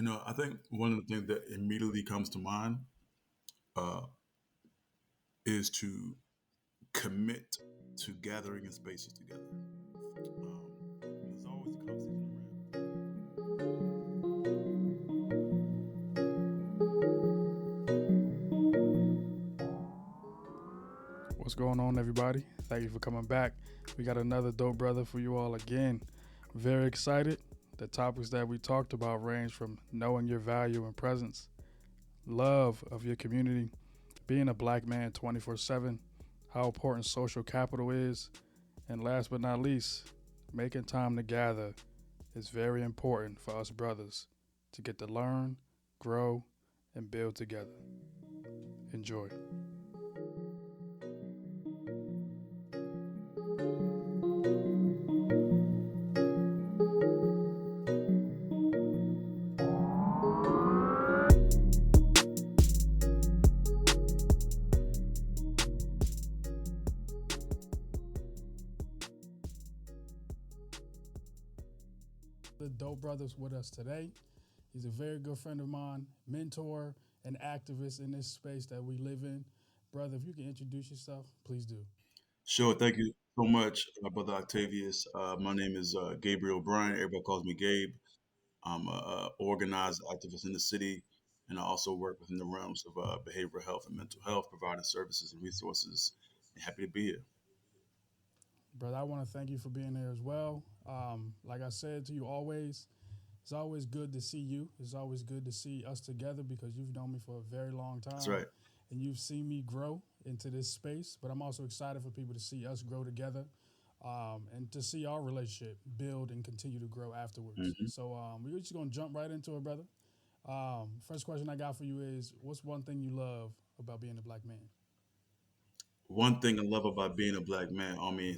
I think one of the things that immediately comes to mind uh, is to commit to gathering in spaces together. There's always the conversation What's going on, everybody? Thank you for coming back. We got another dope brother for you all again. Very excited. The topics that we talked about range from knowing your value and presence, love of your community, being a black man 24/7, how important social capital is, and last but not least, making time to gather is very important for us brothers to get to learn, grow, and build together. Enjoy. The dope brothers with us today. He's a very good friend of mine, mentor, and activist in this space that we live in. Brother, if you can introduce yourself, please do. Sure. Thank you so much, Brother Octavius. My name is Gabriel Bryant. Everybody calls me Gabe. I'm a organized activist in the city, and I also work within the realms of behavioral health and mental health, providing services and resources. And happy to be here. Brother, I want to thank you for being here as well. Like I said to you always, it's always good to see you. It's always good to see us together because you've known me for a very long That's time right. and you've seen me grow into this space. But I'm also excited for people to see us grow together and to see our relationship build and continue to grow afterwards. hmm So we're just going to jump right into it, brother. First question I got for you is what's one thing you love about being a black man? One thing I love about being a black man, I mean,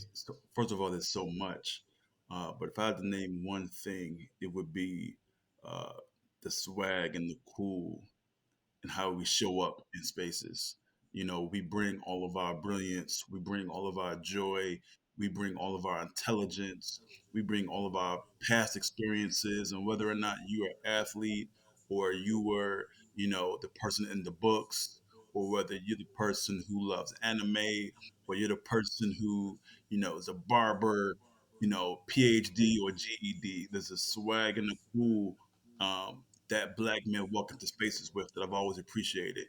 first of all, there's so much. But if I had to name one thing, it would be uh, the swag and the cool and how we show up in spaces. We bring all of our brilliance, we bring all of our joy, we bring all of our intelligence, we bring all of our past experiences, and whether or not you are an athlete or you were, the person in the books, or whether you're the person who loves anime, or you're the person who, is a barber, PhD or GED. There's a swag and a cool that black men walk into spaces with that I've always appreciated.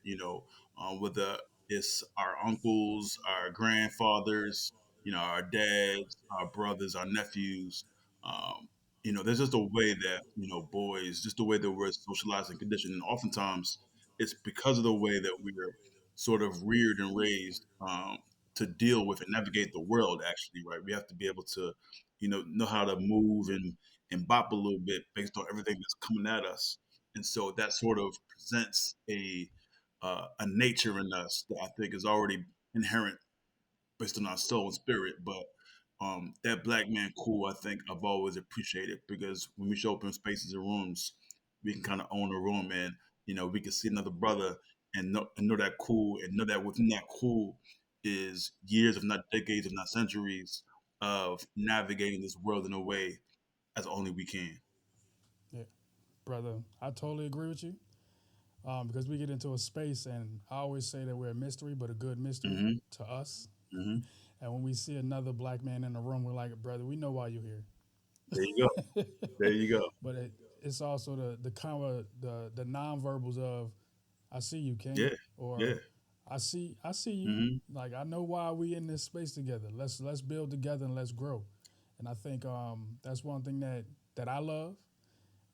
Whether it's our uncles, our grandfathers, our dads, our brothers, our nephews. Um, there's just a way that boys, just the way that we're socialized and conditioned, and oftentimes it's because of the way that we're sort of reared and raised to deal with and navigate the world. Actually, right? We have to be able to, know how to move and bop a little bit based on everything that's coming at us, and so that sort of presents a nature in us that I think is already inherent based on our soul and spirit. But that black man cool, I think I've always appreciated because when we show up in spaces and rooms, we can kind of own a room, and we can see another brother and know that cool, and know that within that cool is years, if not decades, if not centuries, of navigating this world in a way as only we can. Yeah, brother, I totally agree with you because we get into a space and I always say that we're a mystery, but a good mystery hmm to us. hmm And when we see another black man in the room, we're like, brother, we know why you're here. There you go. There you go. But it's also the kind of the nonverbals of I see you, King, Yeah. Yeah. or I see you. hmm Like I know why we in this space together. Let's build together and let's grow. And I think that's one thing that I love.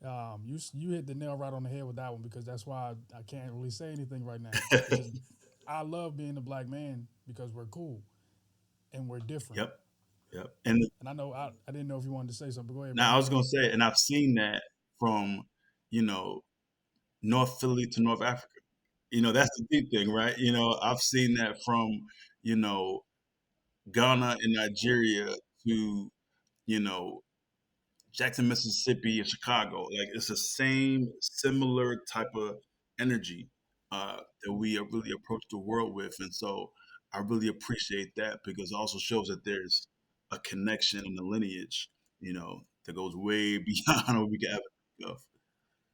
You hit the nail right on the head with that one because that's why I can't really say anything right now. It's just I love being a black man because we're cool and we're different. Yep. Yep. And And I know I didn't know if you wanted to say something, but go ahead, now brother. I was gonna say, and I've seen that from you know North Philly to North Africa. That's the deep thing, right? I've seen that from you know Ghana and Nigeria to you know Jackson, Mississippi, and Chicago. Like it's the same similar type of energy that we really approach the world with, and so I really appreciate that because it also shows that there's a connection and a lineage, that goes way beyond what we can ever think of.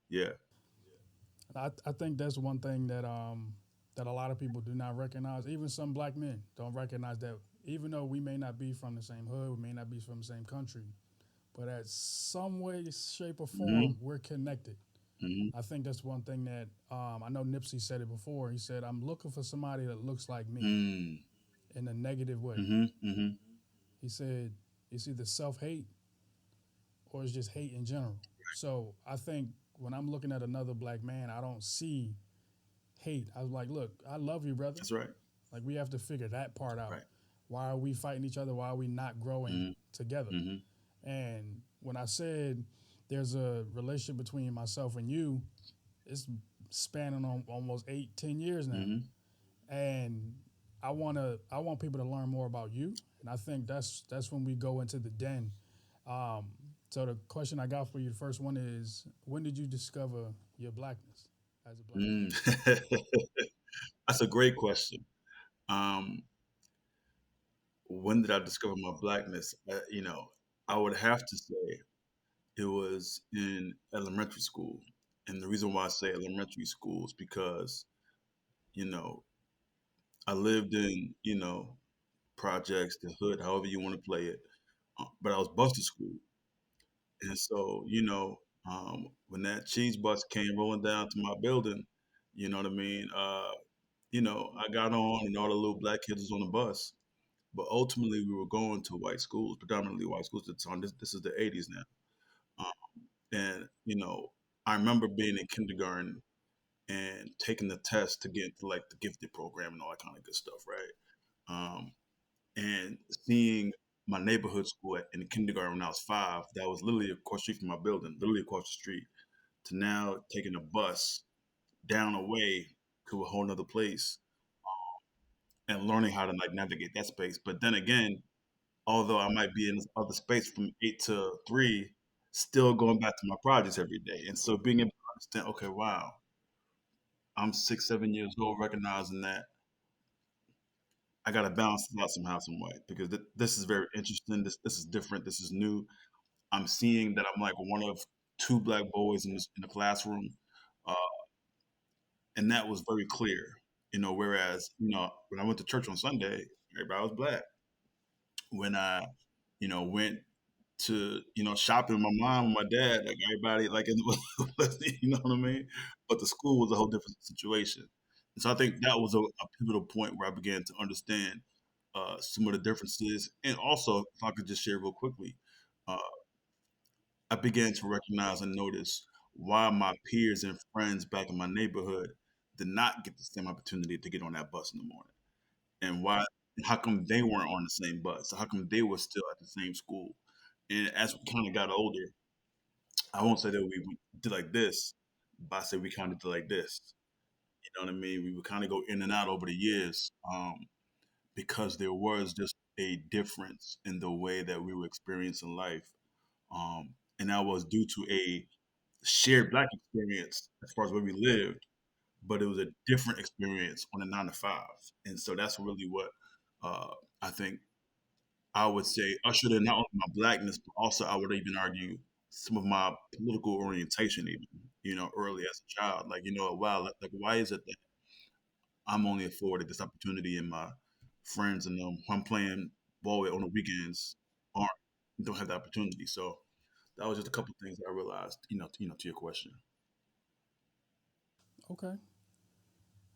Yeah. I think that's one thing that a lot of people do not recognize. Even some black men don't recognize that. Even though we may not be from the same hood, we may not be from the same country, but at some way, shape, or Hmm. form, we're connected. Hmm. I think that's one thing that I know Nipsey said it before. He said, "I'm looking for somebody that looks like me Mm. in a negative way." Hmm. Hmm. He said, "It's either self hate or it's just hate in general." So I think when I'm looking at another black man, I don't see hate. I was like, "Look, I love you, brother. That's right. Like we have to figure that part out. Right. Why are we fighting each other? Why are we not growing Hmm. together?" Hmm. And when I said there's a relationship between myself and you, it's spanning on almost 8, 10 years now. Hmm. And I want people to learn more about you. And I think that's when we go into the den. Um, so the question I got for you, the first one is, when did you discover your blackness as a black man? Mm. That's a great question. Um, when did I discover my blackness? I would have to say it was in elementary school. And the reason why I say elementary school is because, you know, I lived in, projects, the hood, however you want to play it. But I was busted school. And so, when that cheese bus came rolling down to my building, you know what I mean? I got on and all the little black kids was on the bus. But ultimately, we were going to white schools, predominantly white schools at the time. This is the 80s now. And, I remember being in kindergarten and taking the test to get into like the gifted program and all that kind of good stuff, right? Um, and seeing my neighborhood school in kindergarten when I was 5, that was literally across the street from my building, literally across the street, to now taking a bus down away to a whole nother place and learning how to like navigate that space. But then again, although I might be in this other space from 8 to 3, still going back to my projects every day. And so being able to understand, okay, wow, I'm 6, 7 years old, recognizing that I got to balance it out somehow, some way, because this is very interesting. This is different. This is new. I'm seeing that I'm like one of two black boys in the classroom, uh, and that was very clear. Whereas when I went to church on Sunday, everybody was black. When I went to shopping with my mom and my dad, like everybody, like you know what I mean. But the school was a whole different situation, and so I think that was a pivotal point where I began to understand some of the differences, and also if I could just share real quickly, uh, I began to recognize and notice why my peers and friends back in my neighborhood did not get the same opportunity to get on that bus in the morning, and why, how come they weren't on the same bus? How come they were still at the same school? And as we kind of got older, I won't say that we did like this, but I say we kind of did like this. You know what I mean? We would kind of go in and out over the years, because there was just a difference in the way that we were experiencing life. And that was due to a shared black experience as far as where we lived, but it was a different experience on a 9 to 5. And so that's really what uh, I think I would say ushered in not only my blackness, but also I would even argue some of my political orientation, even early as a child. Like wow, like why is it that I'm only afforded this opportunity and my friends and who I'm playing ball with on the weekends aren't don't have the opportunity. So that was just a couple of things that I realized. To your question. Okay.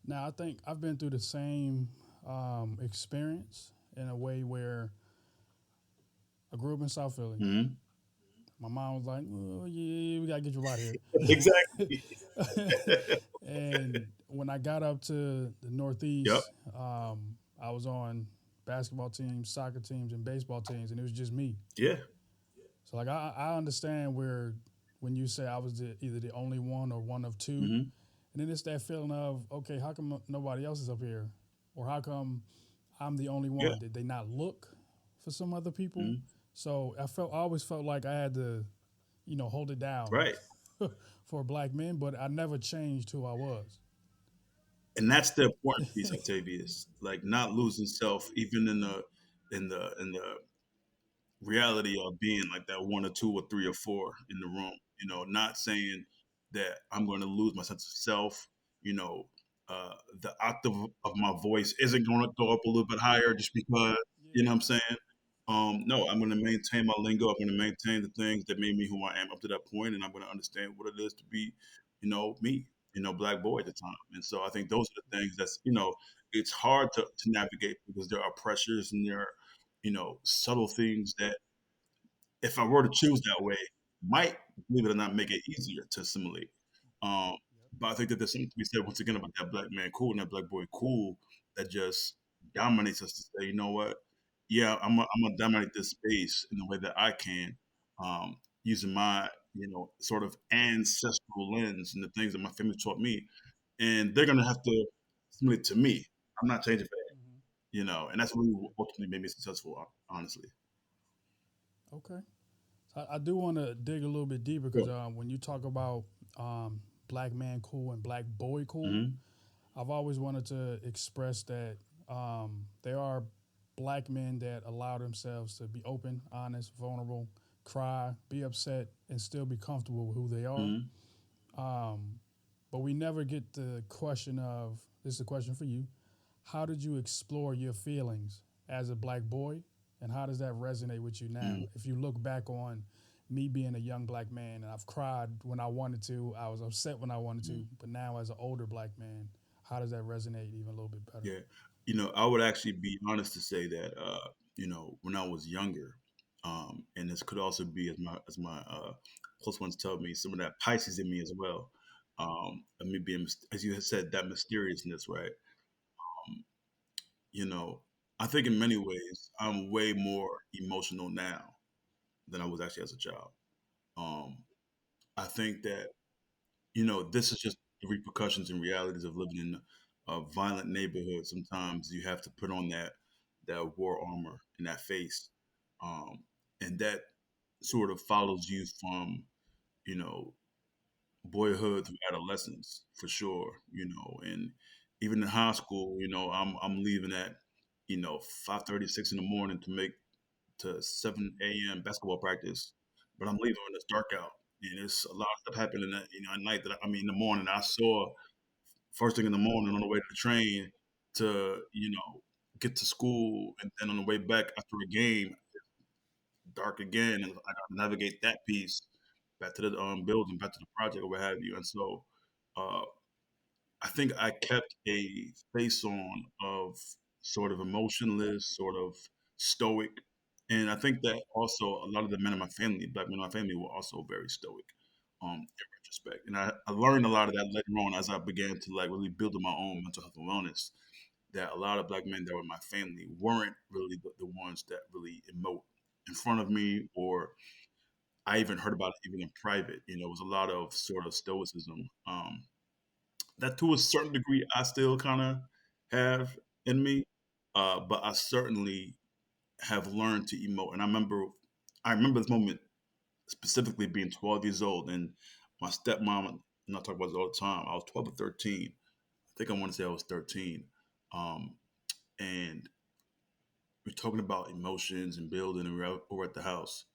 Now I think I've been through the same experience in a way where I grew up in South Philly. Hmm. My mom was like, "Oh yeah, we gotta get you out of Exactly. here." And when I got up to the Yep. Northeast, I was on basketball teams, soccer teams, and baseball teams, and it was just me. Yeah. So like I understand where when you say I was either the only one or one of two, Hmm. and then it's that feeling of, okay, how come nobody else is up here, or how come I'm the only Yeah. one? Did they not look for some other people? Hmm. So I always felt like I had to, hold it down Right. for black men, but I never changed who I was. And that's the important piece, Octavius. Like not losing self, even in the reality of being like that one or two or three or four in the room. Not saying that I'm going to lose my sense of self. You know, the octave of my voice isn't going to go up a little bit higher just because, you know what I'm saying? No, I'm going to maintain my lingo. I'm going to maintain the things that made me who I am up to that point, and I'm going to understand what it is to be, me, black boy at the time. And so I think those are the things that's, it's hard to navigate because there are pressures and there are, subtle things that if I were to choose that way, might, believe it or not, make it easier to assimilate. Um, but I think that there's something to be said once again about that black man cool and that black boy cool that just dominates us to say, you know what? Yeah, I'm gonna dominate this space in the way that I can, using my, sort of ancestral lens and the things that my family taught me, and they're gonna have to assimilate to me. I'm not changing for that, Hmm. and that's really what ultimately made me successful, honestly. Okay. I do want to dig a little bit deeper because Sure. when you talk about black man cool and black boy cool, Hmm. I've always wanted to express that there are black men that allow themselves to be open, honest, vulnerable, cry, be upset, and still be comfortable with who they are. Hmm. Um, but we never get the question of this is a question for you. How did you explore your feelings as a black boy? And how does that resonate with you now? Hmm. If you look back on me being a young black man and I've cried when I wanted to, I was upset when I wanted to, but now as an older black man, how does that resonate even a little bit better? Yeah, I would actually be honest to say that when I was younger, and this could also be as my close ones tell me, some of that Pisces in me as well. And me being, as you had said, that mysteriousness, right? Um, you know, I think in many ways I'm way more emotional now than I was actually as a child. Um, I think that this is just the repercussions and realities of living in a violent neighborhood. Sometimes you have to put on that war armor and that face, and that sort of follows you from you know boyhood through adolescence for sure. And even in high school, I'm leaving at 5:36 in the morning to make to 7 a.m. basketball practice, but I'm leaving when it's dark out. And there's a lot of stuff happening at night in the morning. I saw first thing in the morning on the way to the train to, get to school. And then on the way back after a game, dark again. And I got to navigate that piece back to the building, back to the project or what have you. And so uh, I think I kept a face on of sort of emotionless, sort of stoic. And I think that also a lot of the men in my family, black men in my family, were also very stoic, in retrospect. And I learned a lot of that later on as I began to like really build my own mental health and wellness. That a lot of black men that were in my family weren't really the ones that really emote in front of me, or I even heard about it even in private. It was a lot of sort of stoicism. That to a certain degree I still kind of have in me, but I certainly have learned to emote. And I remember this moment specifically being 12 years old, and my stepmom, and I talk about this all the time. I was 12 or 13. I think I want to say I was 13, um, and we're talking about emotions and building, and we're at the house.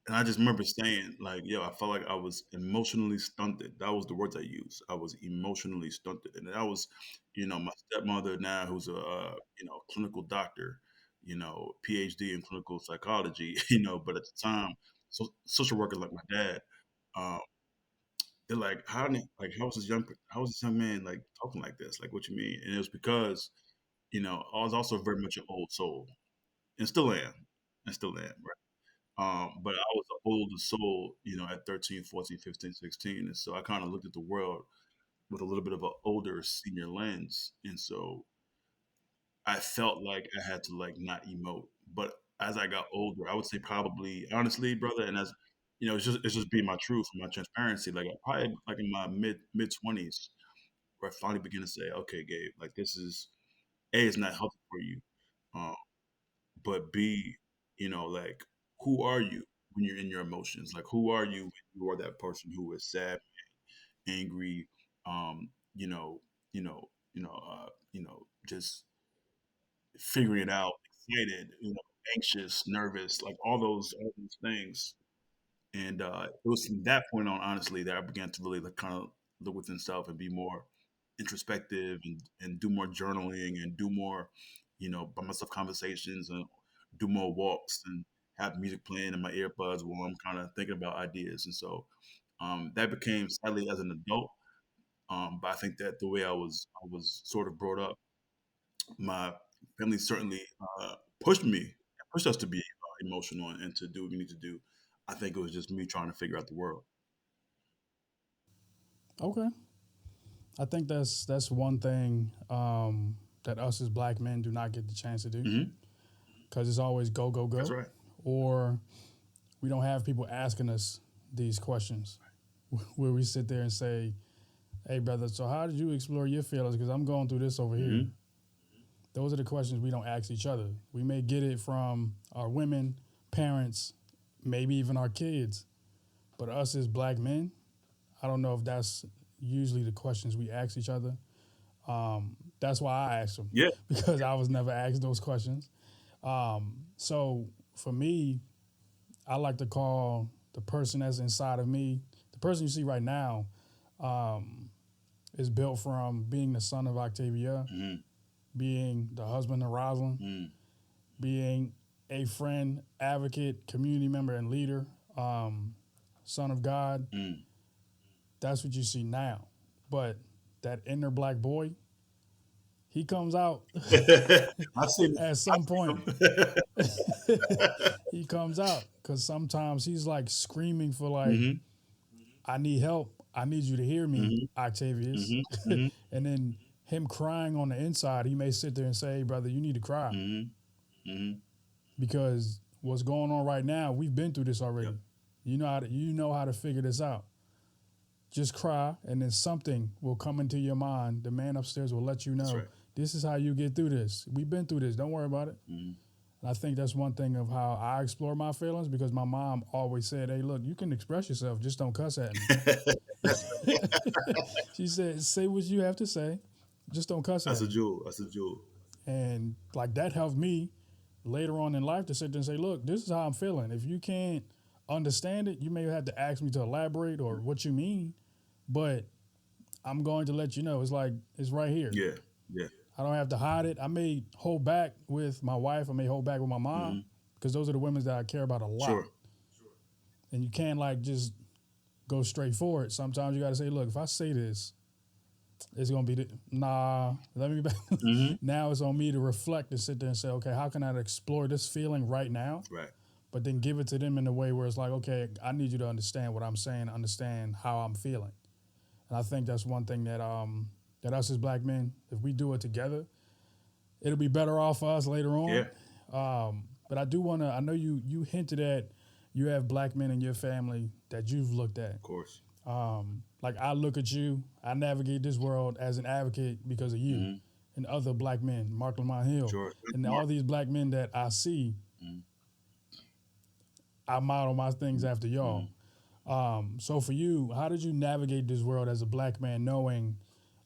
And I just remember saying, like, yo, I felt like I was emotionally stunted. That was the words I used. I was emotionally stunted. And that was, my stepmother now, who's a, clinical doctor, PhD in clinical psychology, but at the time, social worker like my dad, um, they're like, how is this young man like talking like this? Like, what you mean? And it was because, I was also very much an old soul and still am. And still am, but I was an older soul, at 13, 14, 15, 16. And so I kind of looked at the world with a little bit of an older senior lens. And so I felt like I had to like not emote. But as I got older, I would say probably honestly, brother, and as it's just being my truth and my transparency. Like I probably like in my mid 20s where I finally began to say, okay, Gabe, like this is it's not healthy for you. Um, but B, like who are you when you're in your emotions? Like who are you when you are that person who is sad, angry, um, you know, just figuring it out, excited, anxious, nervous, like all those things. And it was from that point on, honestly, that I began to really like, kind of look within self and be more introspective and do more journaling and do more, by myself conversations and do more walks and have music playing in my earbuds while I'm kind of thinking about ideas. And so that became sadly as an adult. But I think that the way I was sort of brought up, my family certainly pushed me, pushed us to be emotional and to do what we need to do. I think it was just me trying to figure out the world. Okay, I think that's one thing that us as black men do not get the chance to do Hmm. because it's always go go That's go, right. or we don't have people asking us these questions where we sit there and say, "Hey, brother, so how did you explore your feelings? Because I'm going through this over here." Hmm. Those are the questions we don't ask each other. We may get it from our women, parents, maybe even our kids, but us as black men, I don't know if that's usually the questions we ask each other. That's why I asked them Yeah. because I was never asked those questions. So for me, I like to call the person that's inside of me, the person you see right now, is built from being the son of Octavia, Hmm. being the husband of Rosalind, Hmm. being a friend, advocate, community member, and leader, son of God. Hmm. That's what you see now. But that inner black boy, he comes out I've seen at I've some seen point. He comes out because sometimes he's like screaming for like, them. I need help. I need you to hear me, Hmm. Octavius. Hmm. Hmm. And then him crying on the inside, he may sit there and say, hey, brother, you need to cry Hmm. Hmm. because what's going on right now, we've been through this Yep. already. You know how to figure this out. Just cry, and then something will come into your mind. The man upstairs will let you That's know right. this is how you get through this. We've been through this. Don't worry about it. Hmm. And I think that's one thing of how I explore my feelings because my mom always said, "Hey, look, you can express yourself, just don't cuss at me." She said, "Say what you have to say, just don't cuss That's at a me." jewel. That's a jewel. And like that helped me later on in life to sit there and say, "Look, this is how I'm feeling. If you can't understand it, you may have to ask me to elaborate or what you mean, but I'm going to let you know. It's like it's right here. Yeah. Yeah. I don't have to hide it. I may hold back with my wife. I may hold back with my mom Hmm. because those are the women that I care about a lot. Sure. And you can't like just go straight for it. Sometimes you got to say, look, if I say this, it's gonna be nah. Let me back. Hmm. Now it's on me to reflect and sit there and say, okay, how can I explore this feeling right now? Right. But then give it to them in a way where it's like, okay, I need you to understand what I'm saying, understand how I'm feeling. And I think that's one thing that us as black men, if we do it together, it'll be better off for us later Yeah. on. But I do want to. I know you hinted at you have black men in your family that you've looked at. Of course. Like I look at you, I navigate this world as an advocate because of you Hmm. and other black men, Mark Lamont Hill, Sure. and Mark. all these black men that I see. I model my things after y'all. Hmm. So for you, how did you navigate this world as a black man, knowing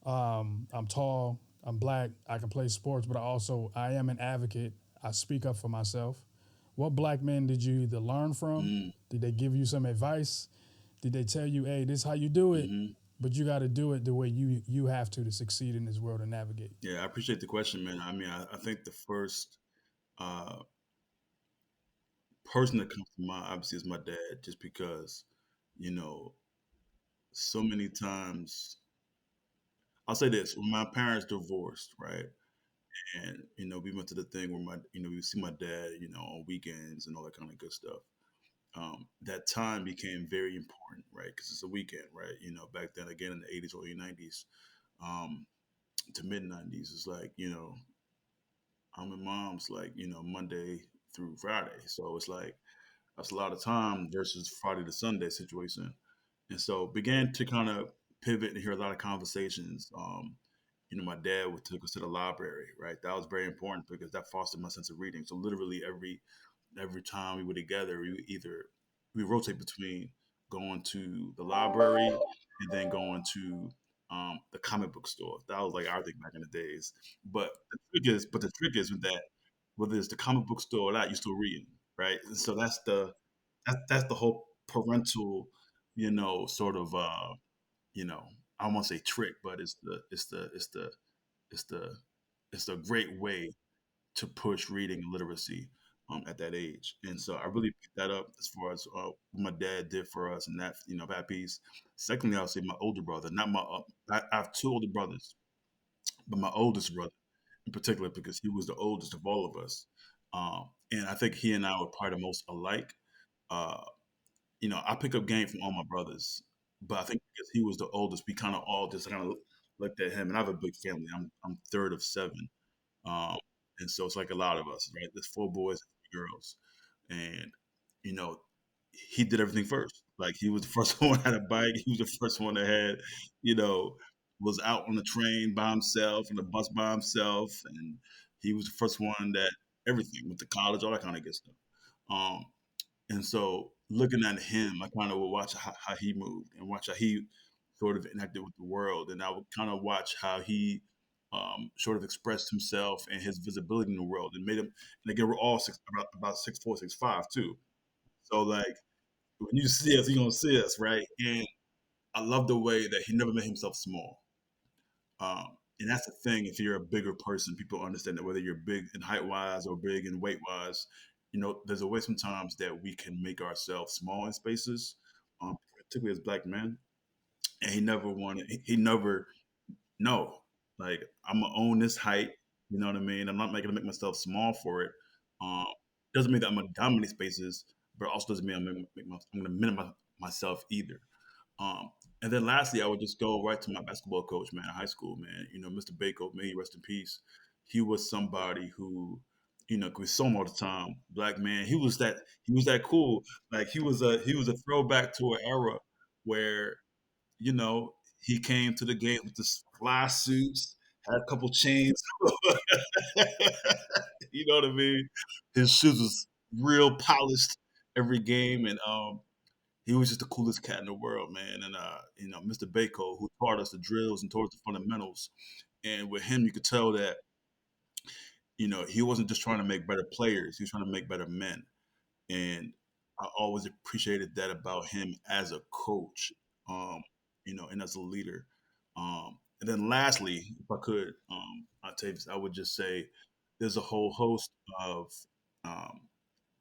I'm tall, I'm black, I can play sports, but I am an advocate. I speak up for myself. What black men did you either learn from? Hmm. Did they give you some advice? Did they tell you, hey, this is how you do it, Hmm. but you got to do it the way you have to succeed in this world and navigate? Yeah. I appreciate the question, man. I mean, I think the first uh, person that comes to mind, obviously, is my dad, just because, you know, so many times, I'll say this: when my parents divorced, right, and we went to the thing where we see my dad, on weekends and all that kind of good stuff. That time became very important, right? Because it's a weekend, right? Back then, again in the '80s, early '90s, um, to mid '90s, it's like I'm in mom's like Monday through Friday, so it's like that's a lot of time versus Friday to Sunday situation. And so began to kind of pivot and hear a lot of conversations. My dad would take us to the library, right? That was very important because that fostered my sense of reading. So literally every time we were together, we rotate between going to the library and then going to the comic book store. That was like our thing back in the days. But the trick is with that, whether it's the comic book store or not, you're still reading, right? And so that's the whole parental, sort of, you know, I won't say trick, but it's the it's the great way to push reading and literacy at that age. And so I really picked that up as far as what my dad did for us, and that piece. Secondly, I'll say my older brother, not my. I have two older brothers, but my oldest brother in particular, because he was the oldest of all of us. And I think he and I were probably the most alike. Uh, I pick up game from all my brothers, but I think because he was the oldest, we kind of all just kind of looked at him. And I have a big family. I'm third of seven, um, and so it's like a lot of us, right? There's four boys and 3 girls, and you know, he did everything first. Like he was the first one that had a bike. He was the first one that had, you know, was out on the train by himself and the bus by himself, and he was the first one that everything went to college, all that kind of good stuff. Um, and so looking at him, I kind of would watch how he moved and watch how he sort of interacted with the world. And I would kind of watch how he sort of expressed himself and his visibility in the world and made him, and again, we're all about 6'4", 6'5" too. So like when you see us, you're going to see us, right? And I love the way that he never made himself small. And that's the thing. If you're a bigger person, people understand that whether you're big in height wise or big in weight wise, there's a way sometimes that we can make ourselves small in spaces, particularly as black men. And he never wanted. He never no. Like I'm gonna own this height. You know what I mean? I'm not making to make myself small for it. Um, doesn't mean that I'm gonna dominate spaces, but also doesn't mean I'm gonna minimize myself either. Um, and then lastly, I would just go right to my basketball coach, man, in high school, man. Mr. Bako, may he rest in peace. He was somebody who, we saw him all the time. Black man, he was that cool. Like he was a throwback to an era where, you know, he came to the game with the fly suits, had a couple chains. You know what I mean? His shoes was real polished every game, and he was just the coolest cat in the world, man. And Mr. Bako, who taught us the drills and taught us the fundamentals. And with him, you could tell that he wasn't just trying to make better players; he was trying to make better men. And I always appreciated that about him as a coach, and as a leader. And then lastly, if I could, Octavius, I would just say there's a whole host of um,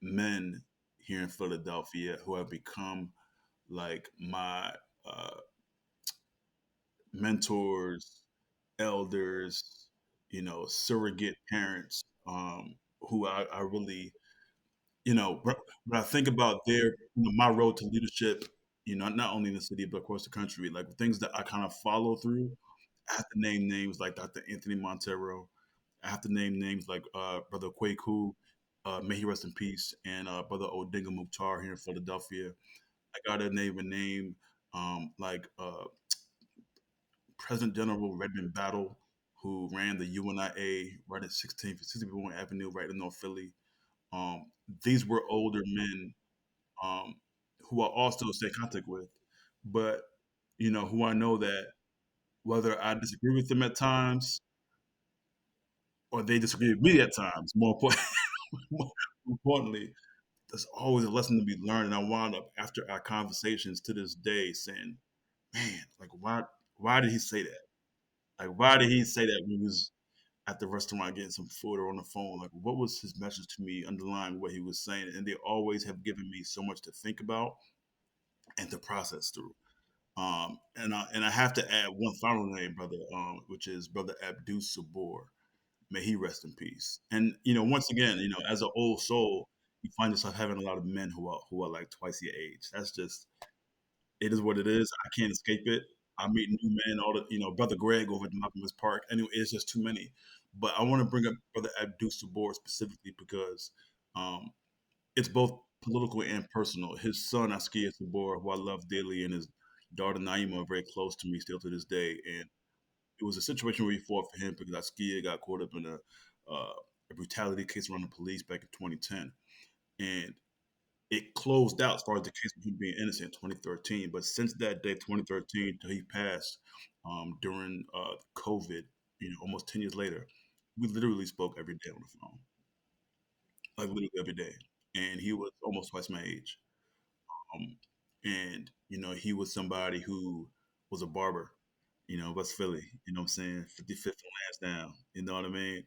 men here in Philadelphia who have become like my uh, mentors, elders, surrogate parents, who I really, when I think about my road to leadership, not only in the city but across the country, like things that I kind of follow through. I have to name names like Dr. Anthony Montero. I have to name names like Brother Kwaku, may he rest in peace, and Brother Odinga Mukhtar here in Philadelphia. I gotta name a name like President General Redmond Battle, who ran the UNIA right at 16th, 61 Avenue, right in North Philly. Um, these were older men um, who I also stay in contact with, but who I know that whether I disagree with them at times or they disagree with me at times, more importantly, there's always a lesson to be learned. And I wound up after our conversations to this day saying, "Man, like why did he say that? Like why did he say that when he was at the restaurant getting some food or on the phone? Like what was his message to me underlying what he was saying?" And they always have given me so much to think about and to process through. And I have to add one final name, brother, which is Brother Abdul Sabor. May he rest in peace. And once again, as an old soul, you find yourself having a lot of men who are like twice your age. That's just it is what it is. I can't escape it. I meet new men all the Brother Greg over at Malcolm's Park. Anyway, it's just too many. But I want to bring up Brother Abdul Sabor specifically because um, it's both political and personal. His son Askia Sabor, who I love dearly, and his daughter Naima are very close to me still to this day. And it was a situation where he fought for him because Askia got caught up in a brutality case around the police back in 2010, and it closed out as far as the case of him being innocent in 2013. But since that day, 2013, till he passed during COVID, almost 10 years later, we literally spoke every day on the phone, like literally every day. And he was almost twice my age. and he was somebody who was a barber, West Philly. You know what I'm saying? 55th and Lance down. You know what I mean?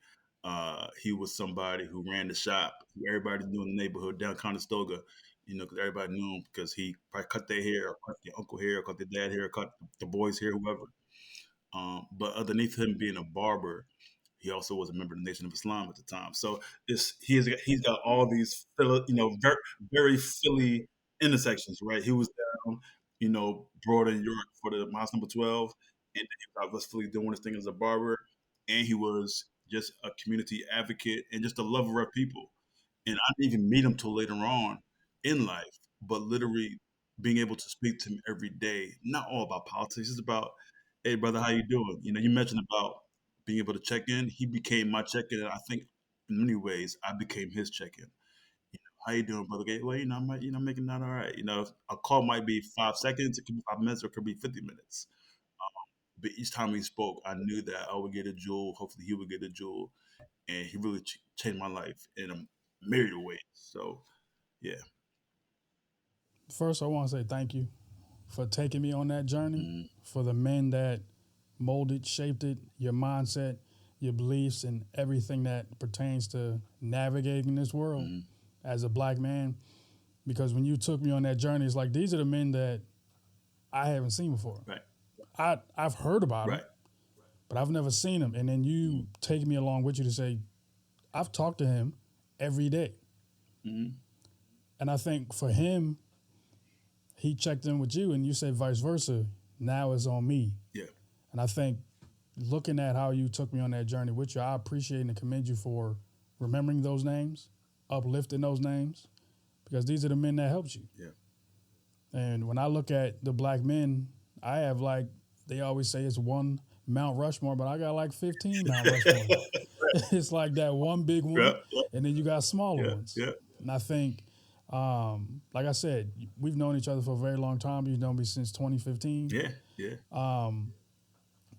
He was somebody who ran the shop. Who everybody knew in the neighborhood down Conestoga. Because everybody knew him because he probably cut their hair, or cut their uncle hair, or cut their dad hair, or cut the boys' hair, whoever. But underneath him being a barber, he also was a member of the Nation of Islam at the time. So he's got all these very, very Philly intersections, right? He was down, Broad in York for the Mosque Number 12, and then he was out West Philly doing his thing as a barber, and he was just a community advocate and just a lover of people. And I didn't even meet him till later on in life, but literally being able to speak to him every day, not all about politics, it's about, hey brother, how you doing? You mentioned about being able to check in. He became my check in, and I think in many ways I became his check in. How you doing, brother? Gabe? Well, I'm making that all right. A call might be 5 seconds, it could be 5 minutes, or it could be 50 minutes. But each time we spoke, I knew that I would get a jewel. Hopefully, he would get a jewel, and he really changed my life in a myriad of ways. So, yeah. First, I want to say thank you for taking me on that journey, Mm-hmm. for the men that molded, shaped it, your mindset, your beliefs, and everything that pertains to navigating this world Mm-hmm. as a black man. Because when you took me on that journey, it's like these are the men that I haven't seen before. Right. I've heard about them, Right. but I've never seen him. And then Mm-hmm. you take me along with you to say, I've talked to him every day. Mm-hmm. And I think for him, he checked in with you and you said vice versa. Now it's on me. Yeah. And I think looking at how you took me on that journey with you, I appreciate and commend you for remembering those names, uplifting those names, because these are the men that helped you. Yeah. And when I look at the black men, I have like, they always say it's one Mount Rushmore, but I got like 15 Mount Rushmores. It's like that one big Yeah. one, and then you got smaller Yeah. ones. Yeah. And I think, like I said, we've known each other for a very long time. You've known me since 2015, Yeah. Yeah.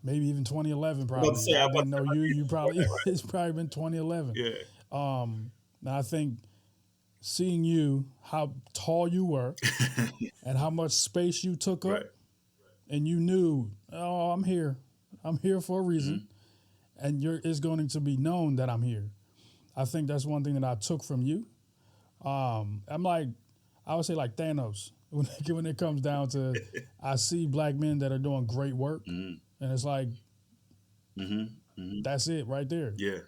maybe even 2011. I'm about to Probably say, I I'm about didn't to know say, you. like, You probably right. it's probably been 2011. Yeah. And I think seeing you, how tall you were, and how much space you took Right. up, and you knew, oh, I'm here. I'm here for a reason, Mm-hmm. and it's going to be known that I'm here. I think that's one thing that I took from you. I'm like, I would say like Thanos when it comes down to, I see black men that are doing great work, Mm-hmm. and it's like Mm-hmm. Mm-hmm. that's it right there. Yeah.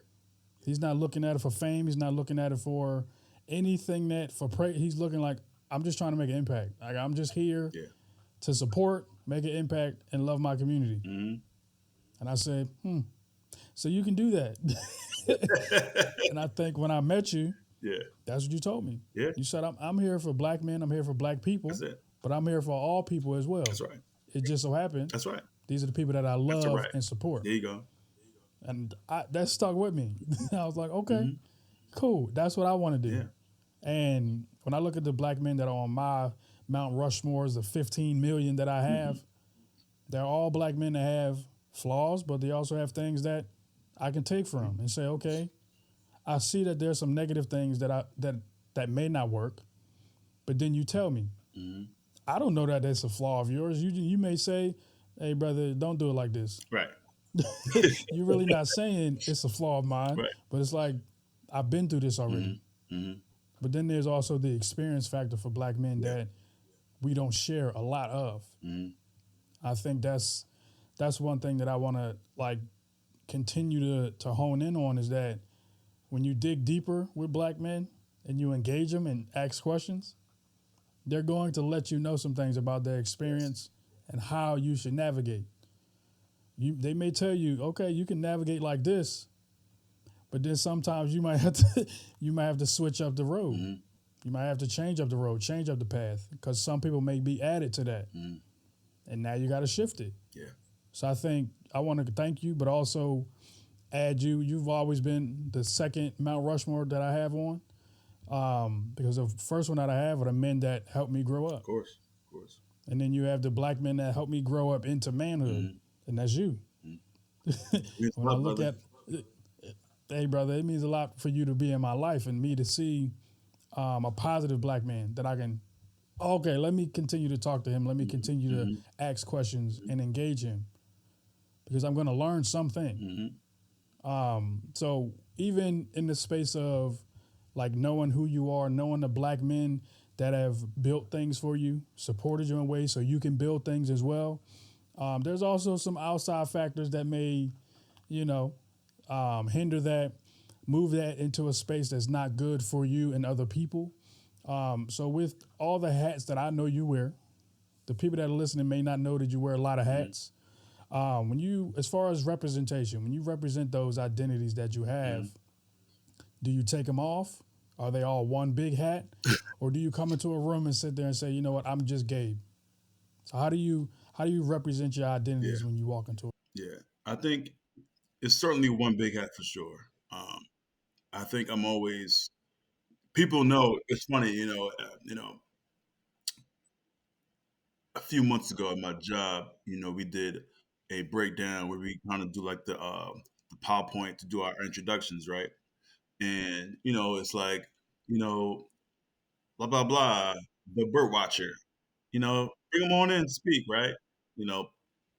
He's not looking at it for fame. He's not looking at it for anything that for pray. He's looking like, I'm just trying to make an impact. Like I'm just here Yeah. to support, make an impact, and love my community. Mm-hmm. And I said, so you can do that. And I think when I met you, Yeah. that's what you told me. Yeah. You said, I'm here for black men, I'm here for black That's people, it. but I'm here for all people as well. That's right. It just so happened That's right. these are the people that I That's love right. and support. There you go. And that stuck with me. I was like, okay, Mm-hmm. cool. That's what I want to do. Yeah. And when I look at the black men that are on my Mount Rushmores, the 15 million that I have, they're all black men that have flaws, but they also have things that I can take from and say, okay, I see that there's some negative things that may not work, but then you tell me, Mm-hmm. I don't know that that's a flaw of yours. You may say, hey brother, don't do it like this. Right. You're really not saying it's a flaw of mine, Right. but it's like I've been through this already. Mm-hmm. Mm-hmm. But then there's also the experience factor for black men Yeah. that we don't share a lot of. Mm-hmm. I think that's one thing that I want to like continue to hone in on is that when you dig deeper with black men and you engage them and ask questions, they're going to let you know some things about their experience and how you should navigate. They may tell you, okay, you can navigate like this, but then sometimes you might have to switch up the road. Mm-hmm. You might have to change up the road, change up the path, because some people may be added to that, Mm-hmm. and now you got to shift it. Yeah. So I think I want to thank you, but also add you. You've always been the second Mount Rushmore that I have on, because the first one that I have are the men that helped me grow Of up, course. Of course. and then you have the black men that helped me grow up into manhood, Mm-hmm. and that's you. Means a When I lot, look brother. at, hey brother, it means a lot for you to be in my life and me to see a positive black man that I can Okay, let me continue to talk to him. Let me continue to Hmm. ask questions and engage him because I'm going to learn something. Hmm. So even in the space of like knowing who you are, knowing the black men that have built things for you, supported you in ways so you can build things as well. There's also some outside factors that may, you know, hinder that, move that into a space that's not good for you and other people. So with all the hats that I know you wear, the people that are listening may not know that you wear a lot of Hmm. hats. When you, as far as representation, when you represent those identities that you have, Hmm. do you take them off? Are they all one big hat, or do you come into a room and sit there and say, you know what, I'm just Gabe? So how do you represent your Yeah, identities when you walk into it? yeah. I think it's certainly one big hat for sure. I think I'm always people know it's funny, a few months ago at my job, we did a breakdown where we kind of do like the PowerPoint to do our introductions, right? And it's like, you know, blah blah blah, the bird watcher, bring them on in to speak, right? You know,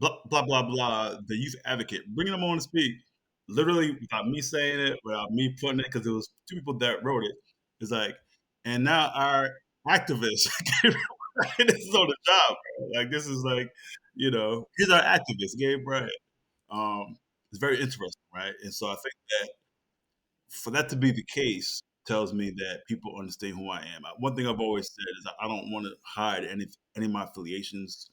blah blah blah blah, the youth advocate, bringing them on to speak. Literally, without me saying it, without me putting it, because it was two people that wrote it. It's like, and now our activist, this is on the job, bro. Like this is like, here's our activist, Gabe Bryant. It's very interesting, right? And so I think that for that to be the case tells me that people understand who I am. One thing I've always said is I don't want to hide any of my affiliations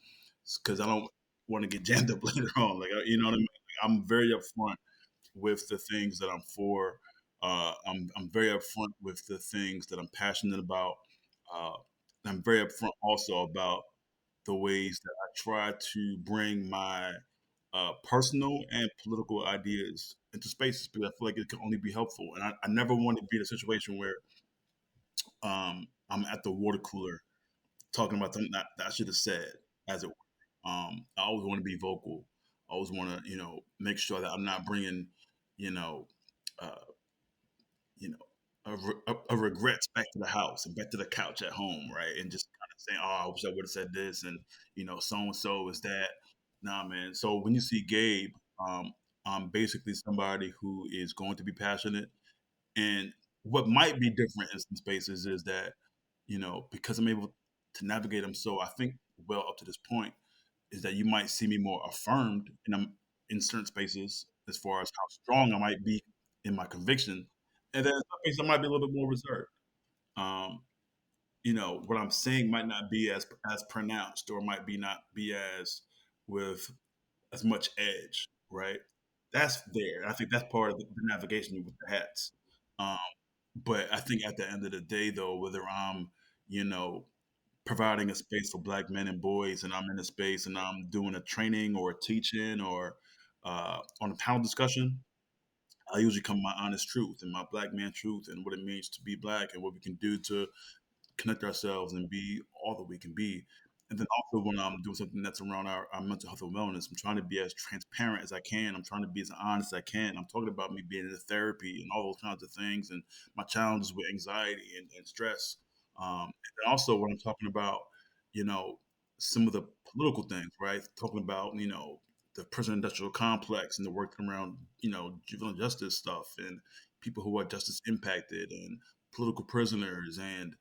because I don't want to get jammed up later on. Like you know what I mean? Like, I'm very upfront with the things that I'm for. I'm very upfront with the things that I'm passionate about. Uh, I'm very upfront also about the ways that I try to bring my personal and political ideas into spaces because I feel like it can only be helpful. And I never want to be in a situation where I'm at the water cooler talking about something that I should have said, as it were. I always want to be vocal. I always want to, make sure that I'm not bringing, you know, uh, you know, a regrets back to the house and back to the couch at home, right? And just kind of saying, "Oh, I wish I would have said this," and so and so is that. Nah, man. So when you see Gabe, um, I'm basically somebody who is going to be passionate, and what might be different in some spaces is that, because I'm able to navigate them, so I think well up to this point, is that you might see me more affirmed, and I'm in certain spaces as far as how strong I might be in my conviction, and then in some spaces I might be a little bit more reserved. Um, what I'm saying might not be as pronounced, or might be not be as with as much edge, right? That's there. I think that's part of the navigation with the hats. Um, but I think at the end of the day, though, whether I'm, you know, providing a space for black men and boys, and I'm in a space and I'm doing a training or a teaching or on a panel discussion, I usually come with my honest truth and my black man truth and what it means to be black and what we can do to connect ourselves and be all that we can be. And then also when I'm doing something that's around our mental health and wellness, I'm trying to be as transparent as I can. I'm trying to be as honest as I can. I'm talking about me being in therapy and all those kinds of things and my challenges with anxiety and stress. And also when I'm talking about, you know, some of the political things, right? Talking about, the prison industrial complex and the work around, juvenile justice stuff and people who are justice impacted and political prisoners and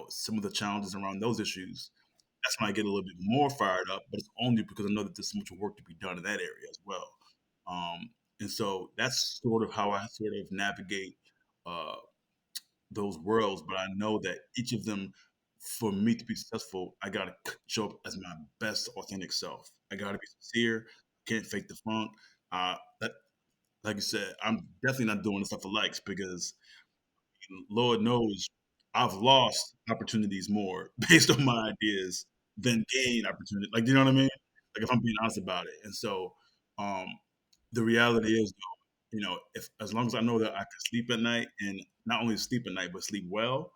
some of the challenges around those issues. That's when I get a little bit more fired up, but it's only because I know that there's so much work to be done in that area as well. Um, and so that's sort of how I sort of navigate uh, those worlds. But I know that each of them, for me to be successful, I got to show up as my best authentic self. I got to be sincere. Can't fake the funk. That, like you said, I'm definitely not doing this stuff for likes because Lord knows I've lost opportunities more based on my ideas than gain opportunity. Like, you know what I mean? Like, if I'm being honest about it. And so, um, the reality is, if as long as I know that I can sleep at night and not only sleep at night but sleep well,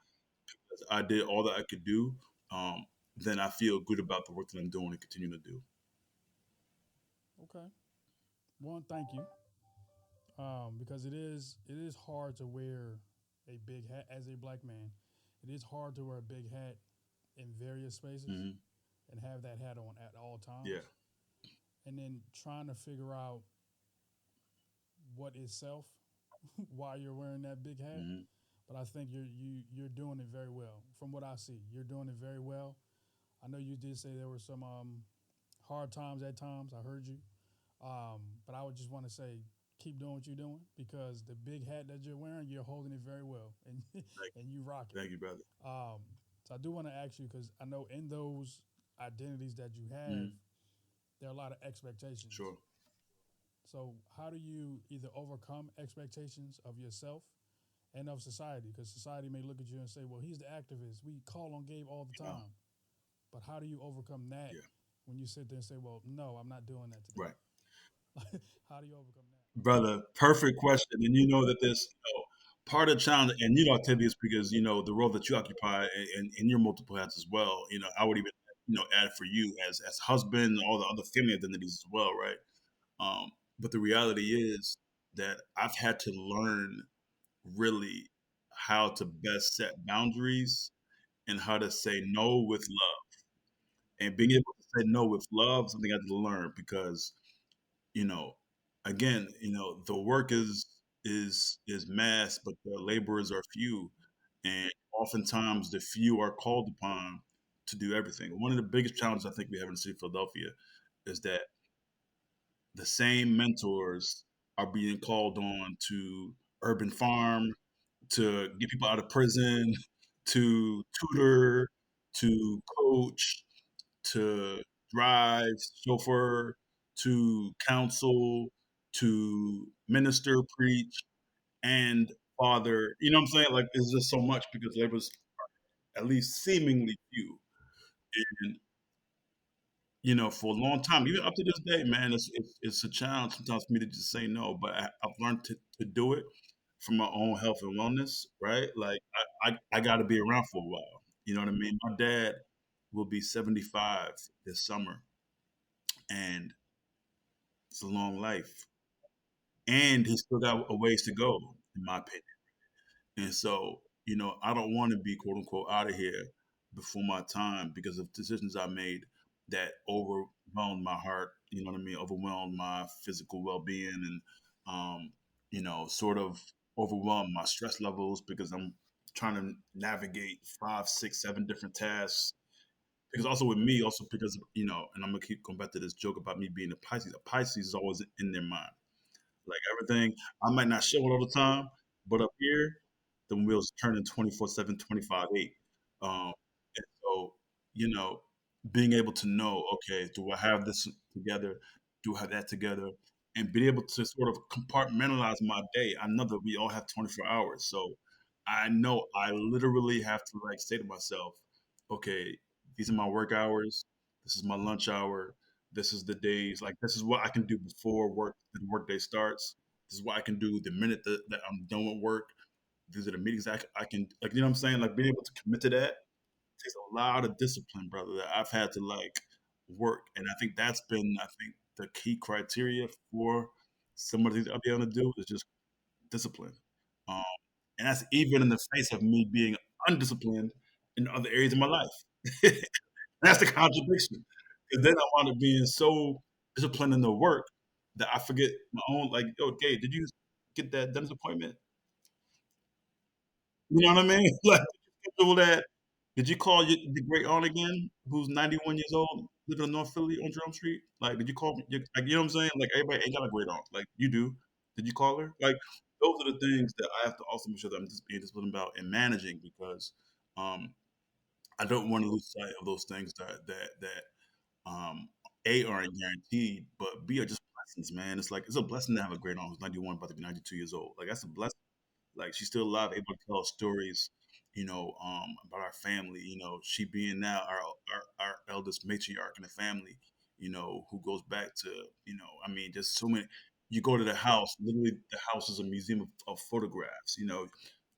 I did all that I could do. Um, then I feel good about the work that I'm doing and continue to do. Okay. One, thank you. Because it is hard to wear a big hat as a black man. It is hard to wear a big hat in various spaces Hmm. and have that hat on at all Yeah. times, and then trying to figure out what is self while you're wearing that big hat. Hmm. But I think you're doing it very well. From what I see, you're doing it very well. I know you did say there were some hard times at times. I heard you, but I would just want to say keep doing what you're doing because the big hat that you're wearing, you're holding it very well, and Thank, and you rock it. thank you, brother. So I do want to ask you because I know in those identities that you have, Hmm. there are a lot of expectations. Sure. So how do you either overcome expectations of yourself and of society? Because society may look at you and say, "Well, he's the activist. We call on Gabe all the Yeah. time." But how do you overcome that Yeah. when you sit there and say, "Well, no, I'm not doing that today"? Right. How do you overcome that? Brother, perfect question. And you know that this, part of the challenge, and Octavius, because the role that you occupy in your multiple hats as well. I would even add for you as husband and all the other family identities as well, right? But the reality is that I've had to learn really how to best set boundaries and how to say no with love. And being able to say no with love is something I had to learn because you know, again, the work is mass, but the laborers are few, and oftentimes the few are called upon to do everything. One of the biggest challenges I think we have in the city of Philadelphia is that the same mentors are being called on to urban farm, to get people out of prison, to tutor, to coach, to drive, chauffeur, to counsel, to minister, preach, and father. You know what I'm saying? Like, there's just so much because there was at least seemingly few. And, for a long time, even up to this day, man, it's a challenge sometimes for me to just say no, but I've learned to do it for my own health and wellness, right? Like, I got to be around for a while. You know what I mean? My dad will be 75 this summer, and it's a long life, and he's still got a ways to go, in my opinion. And so, I don't want to be quote unquote out of here before my time because of decisions I made that overwhelmed my heart. You know what I mean? Overwhelmed my physical well being, and sort of overwhelmed my stress levels because I'm trying to navigate five, six, seven different tasks. Because also with me, also because and I'm gonna keep going back to this joke about me being a Pisces. A Pisces is always in their mind, like everything. I might not show it all the time, but up here, the wheels turning 24/7, 25/8. And so, you know, being able to know, okay, do I have this together? Do I have that together? And being able to sort of compartmentalize my day. I know that we all have 24 hours. So I know I literally have to like say to myself, okay, these are my work hours. This is my lunch hour. This is the days. Like, this is what I can do before the work day starts. This is what I can do the minute that I'm done with work. These are the meetings I can, like, you know what I'm saying? Like, being able to commit to that takes a lot of discipline, brother, that I've had to like work. And I think that's been, I think, the key criteria for some of the things I'll be able to do is just discipline. Um, and that's even in the face of me being undisciplined in other areas of my life. That's the contradiction. Because then I wound up being so disciplined in the work that I forget my own. Like, yo, Gabe, did you get that dentist appointment? You know what I mean? Like, did you schedule that? Did you call your great aunt again, who's 91 years old, living in North Philly on Drum Street? Like, did you call? Like, you know what I'm saying? Like, everybody ain't got a great aunt. Like, you do. Did you call her? Like, those are the things that I have to also make sure that I'm just being disciplined about and managing because um, I don't want to lose sight of those things that um, A, aren't guaranteed, but B, are just blessings, man. It's like it's a blessing to have a great aunt who's 91, about to be 92 years old. Like, that's a blessing. Like, she's still alive, able to tell stories, about our family. She being now our eldest matriarch in the family. Who goes back to I mean, just so many. You go to the house, literally, the house is a museum of photographs. Not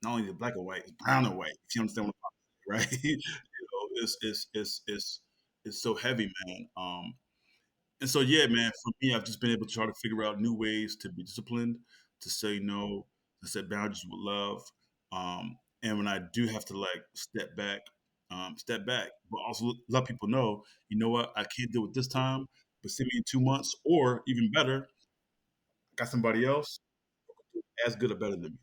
only the black and white, it's brown and white. If you understand what I'm saying, right? It's so heavy, man. And so, yeah, man, for me, I've just been able to try to figure out new ways to be disciplined, to say no, to set boundaries with love. And when I do have to like step back, step back, but also let people know, you know what, I can't do it this time, but send me in 2 months, or even better, got somebody else as good or better than me.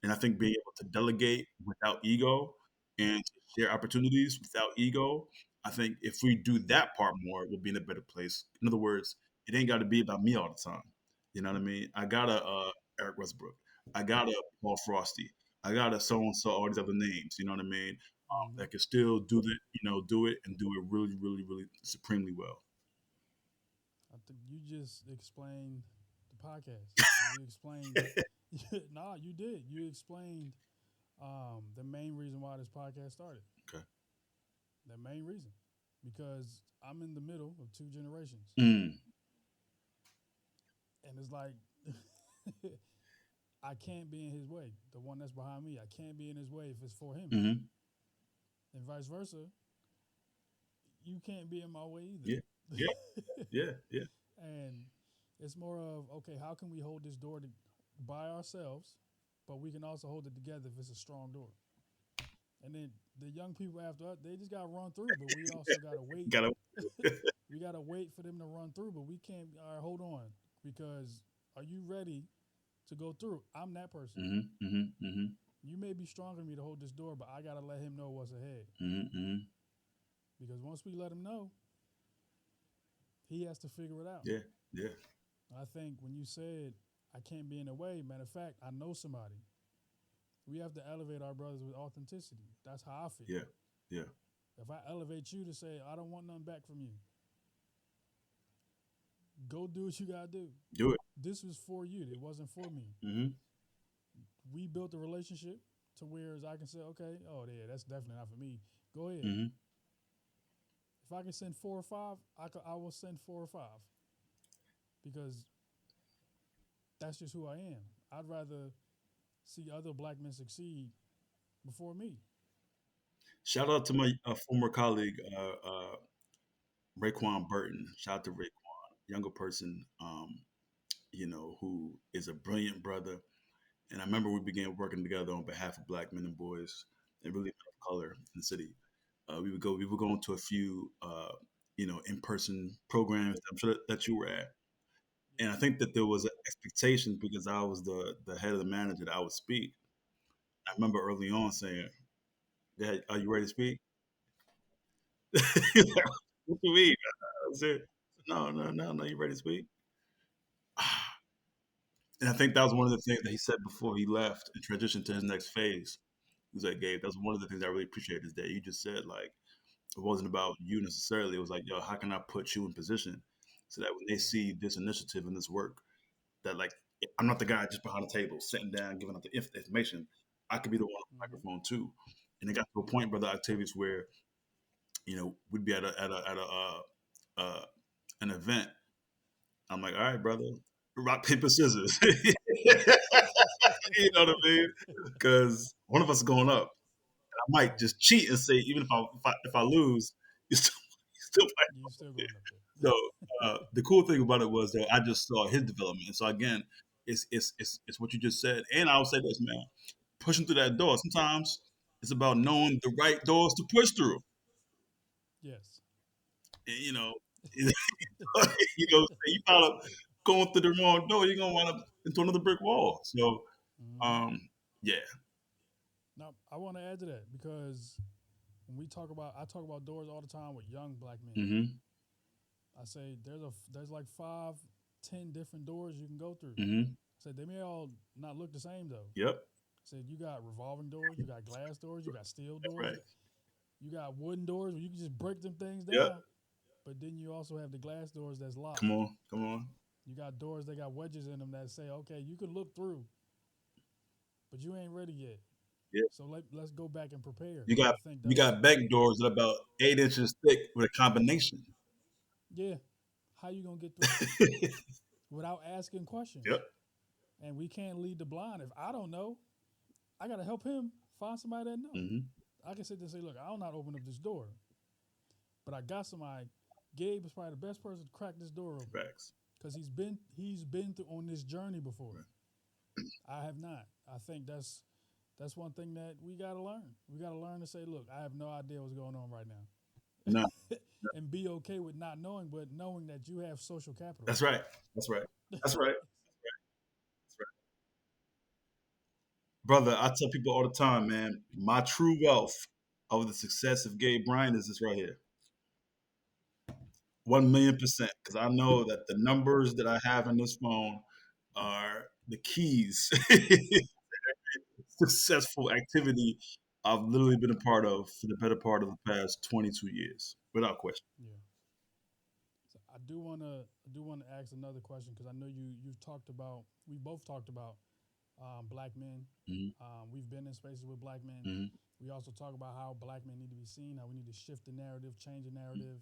And I think being able to delegate without ego and to share opportunities without ego, I think if we do that part more, we'll be in a better place. In other words, it ain't got to be about me all the time. You know what I mean? I got a Eric Westbrook. I got a Paul Frosty. I got a so and so, all these other names. You know what I mean? Hmm. That can still do the, do it and do it really, really, really supremely well. I think you just explained the podcast. Like you explained, nah, you did. You explained the main reason why this podcast started. Okay. The main reason, because I'm in the middle of two generations, Mm. and it's like I can't be in his way. The one that's behind me, I can't be in his way if it's for him, Mm-hmm. and vice versa. You can't be in my way Yeah. either. Yeah. Yeah. Yeah. And it's more of okay, how can we hold this door by ourselves, but we can also hold it together if it's a strong door. And then the young people after us, they just got to run through, but we also got to wait. Got to. We got to wait for them to run through, but we can't. All right, hold on, because are you ready to go through? I'm that person. Mm-hmm. Mm-hmm. Mm-hmm. You may be stronger than me to hold this door, but I got to let him know what's ahead, Mm-hmm. Mm-hmm. because once we let him know, he has to figure it out. Yeah. Yeah. I think when you said I can't be in the way, matter of fact, I know somebody. We have to elevate our brothers with authenticity. That's how I feel. Yeah. Yeah. If I elevate you to say, I don't want nothing back from you, go do what you got to do. Do it. This was for you. It wasn't for me. Mm-hmm. We built a relationship to where I can say, okay, oh, yeah, that's definitely not for me. Go ahead. Mm-hmm. If I can send 4 or 5, I will send 4 or 5 because that's just who I am. I'd rather see other black men succeed before me. Shout out to my former colleague, Raekwon Burton. Shout out to Raekwon, younger person, who is a brilliant brother. And I remember we began working together on behalf of black men and boys and really men of color in the city. We would go into a few, in-person programs. I'm sure that you were at. And I Yes. think that there was an expectation because I was the head of the manager that I would speak. I remember early on saying, "Yeah, are you ready to speak?" He's like, what do you mean? I said, no, no, no, no, you ready to speak? And I think that was one of the things that he said before he left and transitioned to his next phase. He was like, Gabe, that's one of the things I really appreciate is that you just said, like, it wasn't about you necessarily. It was like, yo, how can I put you in position so that when they Yeah. see this initiative and this work, that, like, I'm not the guy just behind the table sitting down giving out the information. I could be the one on the Mm-hmm. microphone too. And it got to a point, brother Octavius, where we'd be uh, an event. I'm like, all right, brother, rock paper scissors. You know what I mean? Because one of us is going up. I might Right. just cheat and say, even if I lose, you still you still You still going up there. so the cool thing about it was that I just saw his development. And so again, it's what you just said. And I'll say this, man, pushing through that door. Sometimes it's about knowing the right doors to push through. Yes. And, you thought of going through the wrong door, you're gonna wind up into another brick wall. So, Mm-hmm. um, yeah. Now, I want to add to that because when I talk about doors all the time with young black men. Mm-hmm. I say there's like 5, 10 different doors you can go through. Mm-hmm. I said they may all not look the same though. Yep. I said you got revolving doors, you got glass doors, you got steel That's doors, right. you got wooden doors where you can just break them things Yep. down. But then you also have the glass doors that's Come locked. on. Come on. You got doors that got wedges in them that say, okay, you can look through, but you ain't ready yet. Yeah. So let's go back and prepare. You And got I think you that's got back doors that are about 8 inches thick with a combination. yeah. How you gonna get through without asking questions? Yep. And we can't lead the blind. If I don't know, I gotta help him find somebody that know. Mm-hmm. I can sit there and say, look, I'll not open up this door, but I got somebody. Gabe is probably the best person to crack this door open Facts. because he's been through on this journey before. Right. I have not. I think That's one thing that we gotta learn. We gotta learn to say, look, I have no idea what's going on right now, No, and be okay with not knowing, but knowing that you have social capital. that's right. That's right. That's right. That's right. Brother, I tell people all the time, man, my true wealth of the success of Gabe Bryant is this right here. 1,000,000%. Because I know that the numbers that I have in this phone are the keys successful activity I've literally been a part of for the better part of the past 22 years, without question. Yeah. So I do wanna ask another question because I know you've talked about we both talked about black men. Mm-hmm. We've been in spaces with black men. Mm-hmm. We also talk about how black men need to be seen, how we need to shift the narrative, change the narrative.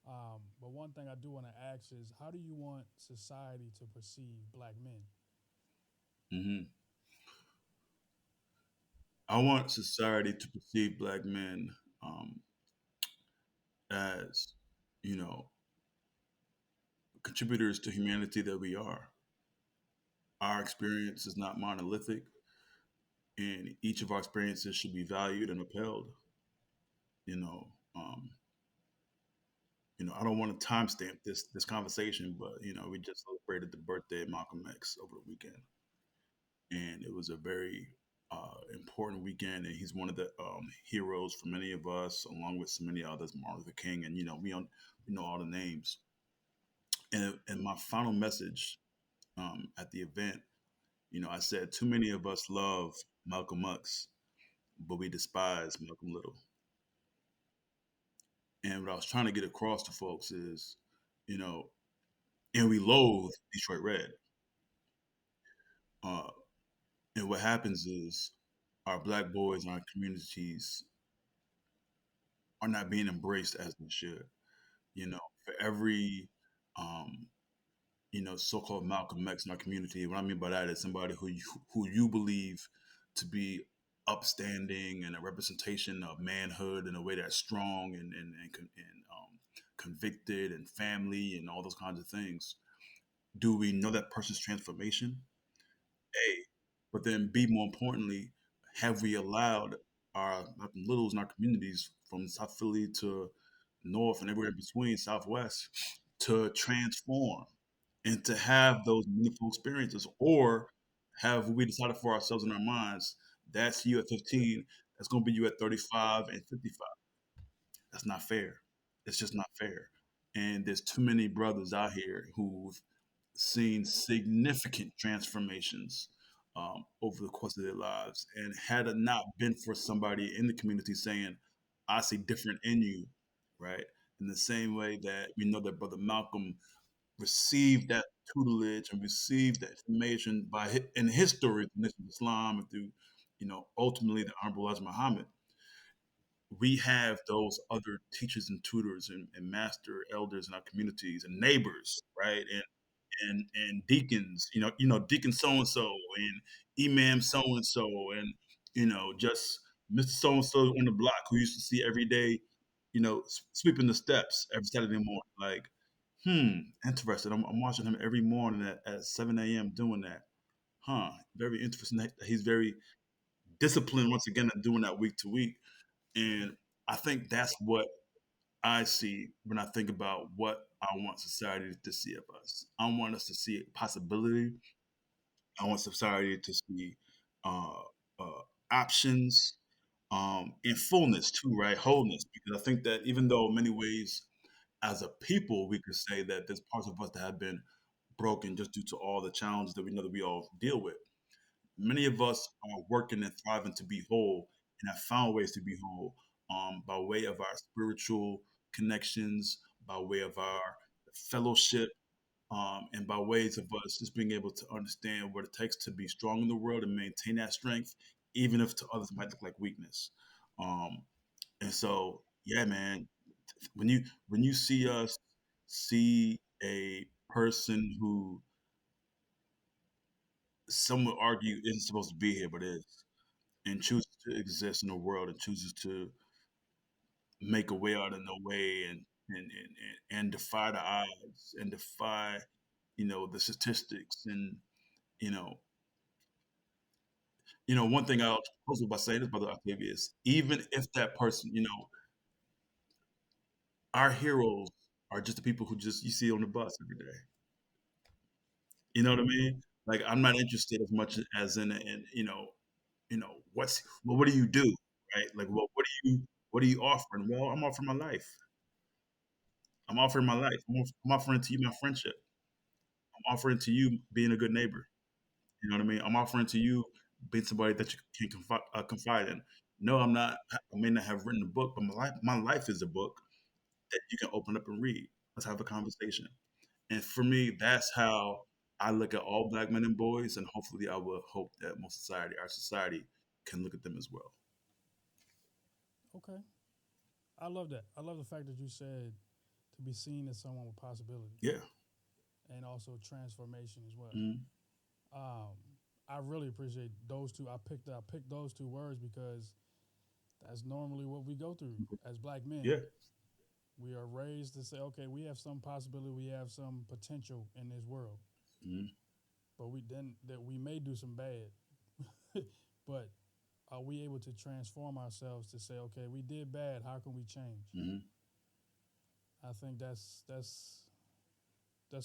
But one thing I do want to ask is, how do you want society to perceive black men? Mm-hmm. I want society to perceive black men um, as, you know, contributors to humanity that we are. Our experience is not monolithic, and each of our experiences should be valued and upheld. You know, um, I don't want to timestamp this conversation, but we just celebrated the birthday of Malcolm X over the weekend, and it was a very important weekend. And he's one of the heroes for many of us, along with so many others, Martin Luther King, and we know all the names. And my final message at the event, I said, too many of us love Malcolm X, but we despise Malcolm Little. And what I was trying to get across to folks is, you know, and we loathe Detroit Red. Uh, and what happens is our black boys in our communities are not being embraced as they should. For every um, so-called Malcolm X in our community, what I mean by that is somebody who you believe to be upstanding and a representation of manhood in a way that's strong and convicted and family and all those kinds of things. Do we know that person's transformation? A, but then B, more importantly, have we allowed our Malcolm Littles in our communities from South Philly to North and everywhere in between, Southwest, to transform and to have those meaningful experiences? Or have we decided for ourselves in our minds, that's you at 15, that's going to be you at 35 and 55? That's not fair. It's just not fair. And there's too many brothers out here who've seen significant transformations over the course of their lives. And had it not been for somebody in the community saying, I see different in you, right? In the same way that we know that Brother Malcolm received that tutelage and received that information in his story, through Islam and through, ultimately the Honorable Elijah Muhammad. We have those other teachers and tutors and master elders in our communities and neighbors, right? And deacons, deacon so and so and imam so and so and just Mr. So and so on the block who used to see every day, sweeping the steps every Saturday morning. Like, interesting. I'm watching him every morning at 7 a.m. doing that. Huh? Very interesting. He's very disciplined once again at doing that week to week, and I think that's what I see when I think about what I want society to see of us. I want us to see possibility. I want society to see uh, uh, options and fullness too, right? Wholeness. Because I think that even though in many ways, as a people, we could say that there's parts of us that have been broken just due to all the challenges that we know that we all deal with. Many of us are working and thriving to be whole and have found ways to be whole by way of our spiritual connections, by way of our fellowship, and by ways of us just being able to understand what it takes to be strong in the world and maintain that strength, even if to others it might look like weakness. Um, and so, yeah, man, when you see us see a person who some would argue isn't supposed to be here, but is, and chooses to exist in the world and chooses to make a way out of no way and defy the odds and defy the statistics and you know one thing I'll close with by saying this, brother Octavius, even if that person, our heroes are just the people who just you see on the bus every day. You know what I mean? Like I'm not interested as much as in what do you do, right? Like, well, what are you offering? Well, I'm offering my life. I'm offering my life. I'm offering to you my friendship. I'm offering to you being a good neighbor. You know what I mean? I'm offering to you being somebody that you can confide in. No, I'm not. I may not have written a book, but my life is a book that you can open up and read. Let's have a conversation. And for me, that's how I look at all black men and boys, and hopefully, I will hope that our society, can look at them as well. Okay, I love that. I love the fact that you said to be seen as someone with possibility Yeah. and also transformation as well. Mhm. Um, I really appreciate those two. I picked those two words because that's normally what we go through as black men. Yeah. We are raised to say, okay, we have some possibility, we have some potential in this world, Mhm. but we then that we may do some bad. But are we able to transform ourselves to say, okay, we did bad, how can we change? Mhm. I think that's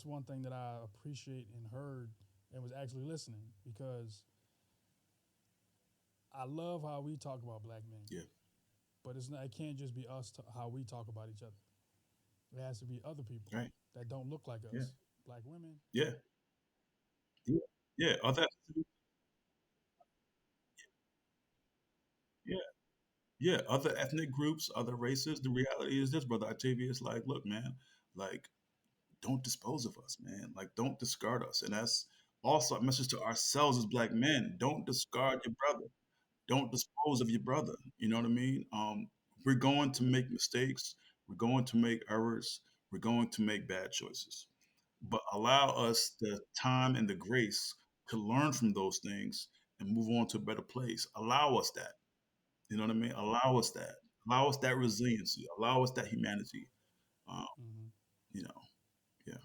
one thing that I appreciate and heard and was actually listening because I love how we talk about black men, Yeah. but it can't just be us how we talk about each other. It has to be other people Right. that don't look like Yeah. us, black women. Yeah. Yeah. Yeah. Yeah. Yeah. Other ethnic groups, other races. The reality is this, brother Octavius. Like, look, man. Like, don't dispose of us, man. Like, don't discard us. And that's also a message to ourselves as black men. Don't discard your brother. Don't dispose of your brother. You know what I mean? We're going to make mistakes. We're going to make errors. We're going to make bad choices. But allow us the time and the grace to learn from those things and move on to a better place. Allow us that. You know what I mean? Allow us that. Allow us that resiliency. Allow us that humanity. Um, Hmm. you know, yeah.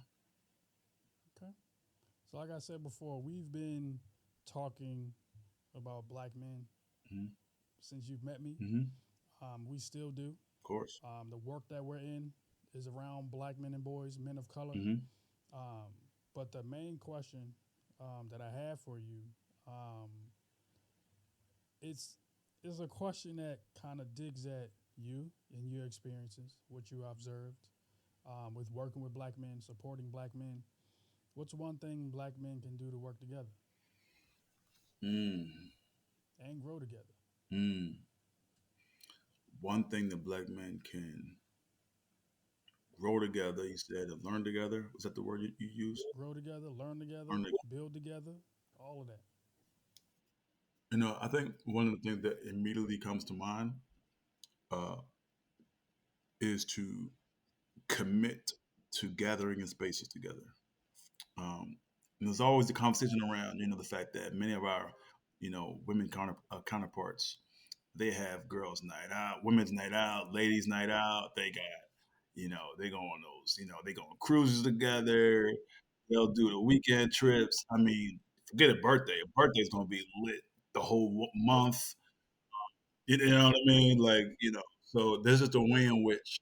Okay. So, like I said before, we've been talking about black men Hmm. since you've met me. Hmm. We still do. Of course. The work that we're in is around black men and boys, men of color. Hmm. Um, but the main question that I have for you, um, it's it's a question that kind of digs at you and your experiences, what you observed with working with black men, supporting black men. What's one thing black men can do to work together Mm. and grow together? Mm. One thing that black men can grow together, you said, and learn together. Was that the word you used? Grow together, learn together, Learn together. build together, all of that. I think one of the things that immediately comes to mind uh, is to commit to gathering in spaces together. And there's always the conversation around, the fact that many of our, women counterparts, they have girls' night out, women's night out, ladies' night out. They got, they go on those, they go on cruises together. They'll do the weekend trips. I mean, forget a birthday. A birthday's gonna be lit the whole month. You know what I mean? Like, so there's just a way in which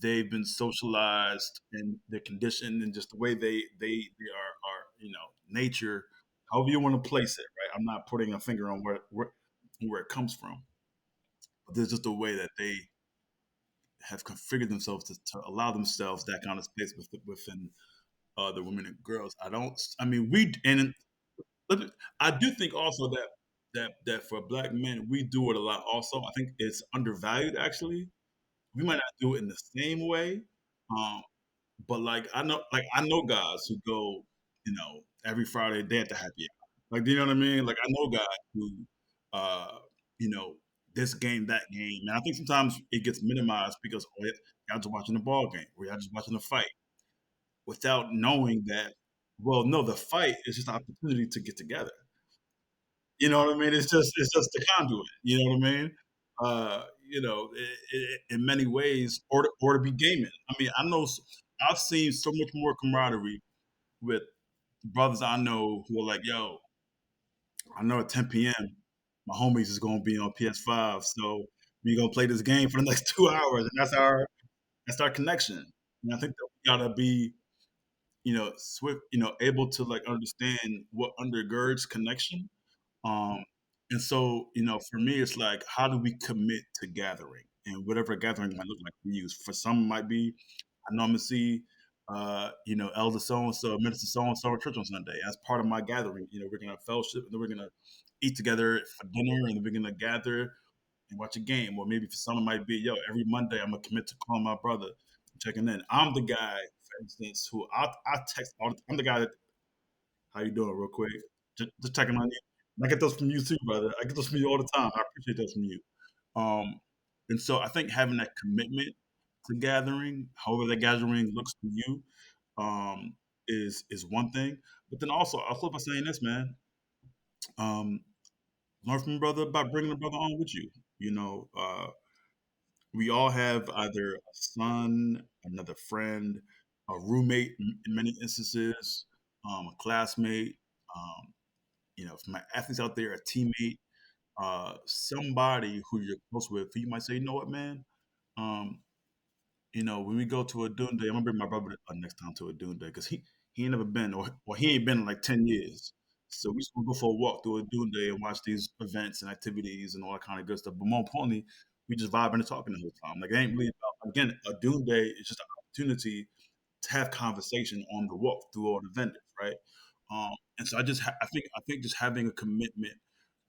they've been socialized and they're conditioned and just the way they are nature, however you want to place it, right? I'm not putting a finger on where it comes from, but there's just a way that they have configured themselves to allow themselves that kind of space within the women and girls. I mean, I do think also that for black men we do it a lot also. I think it's undervalued actually. We might not do it in the same way. Um, But like I know guys who go, every Friday they at the happy hour. Like, do you know what I mean? Like I know guys who, uh, you know, this game, that game. And I think sometimes it gets minimized because y'all just watching the ball game or y'all just watching the fight without knowing that. Well, no, the fight is just an opportunity to get together. You know what I mean? It's just the conduit. You know what I mean? In many ways, or to be gaming. I mean, I've seen so much more camaraderie with brothers I know who are like, yo, I know at 10 p.m. my homies is gonna be on PS5, so we gonna play this game for the next 2 hours, and that's our connection. And I think that we gotta be, swift, able to like understand what undergirds connection. Um, and so, for me, it's like, how do we commit to gathering, and whatever gathering might look like for you? For some, it might be, I know I'm gonna see, Elder so and so, Minister so and so at church on Sunday. That's part of my gathering. We're gonna fellowship, and then we're gonna eat together for dinner, and then we're gonna gather and watch a game. Or maybe for some, it might be, yo, every Monday I'm gonna commit to calling my brother, checking in. I'm the guy, for instance, who I text all. I'm the guy that, how you doing, real quick, just checking on you. And I get those from you too, brother. I get those from you all the time. I appreciate those from you. Um, and so I think having that commitment to gathering, however that gathering looks to you, um, is one thing. But then also, I'll close by saying this, man. Um, Learn from your brother by bringing the brother on with you. You know, uh, we all have either a son, another friend, a roommate in many instances, a classmate. Um, for my athletes out there, a teammate, somebody who you're close with, who you might say, you know what, man, um, when we go to a dune day, I'm gonna bring my brother next time to a dune day because he ain't never been, or he ain't been in like 10 years. So we just gonna go for a walk through a dune day and watch these events and activities and all that kind of good stuff. But more importantly, we just vibing and talking the whole time. Like, it ain't really about, again, a dune day is just an opportunity to have conversation on the walk through all the vendors, right? And so I think just having a commitment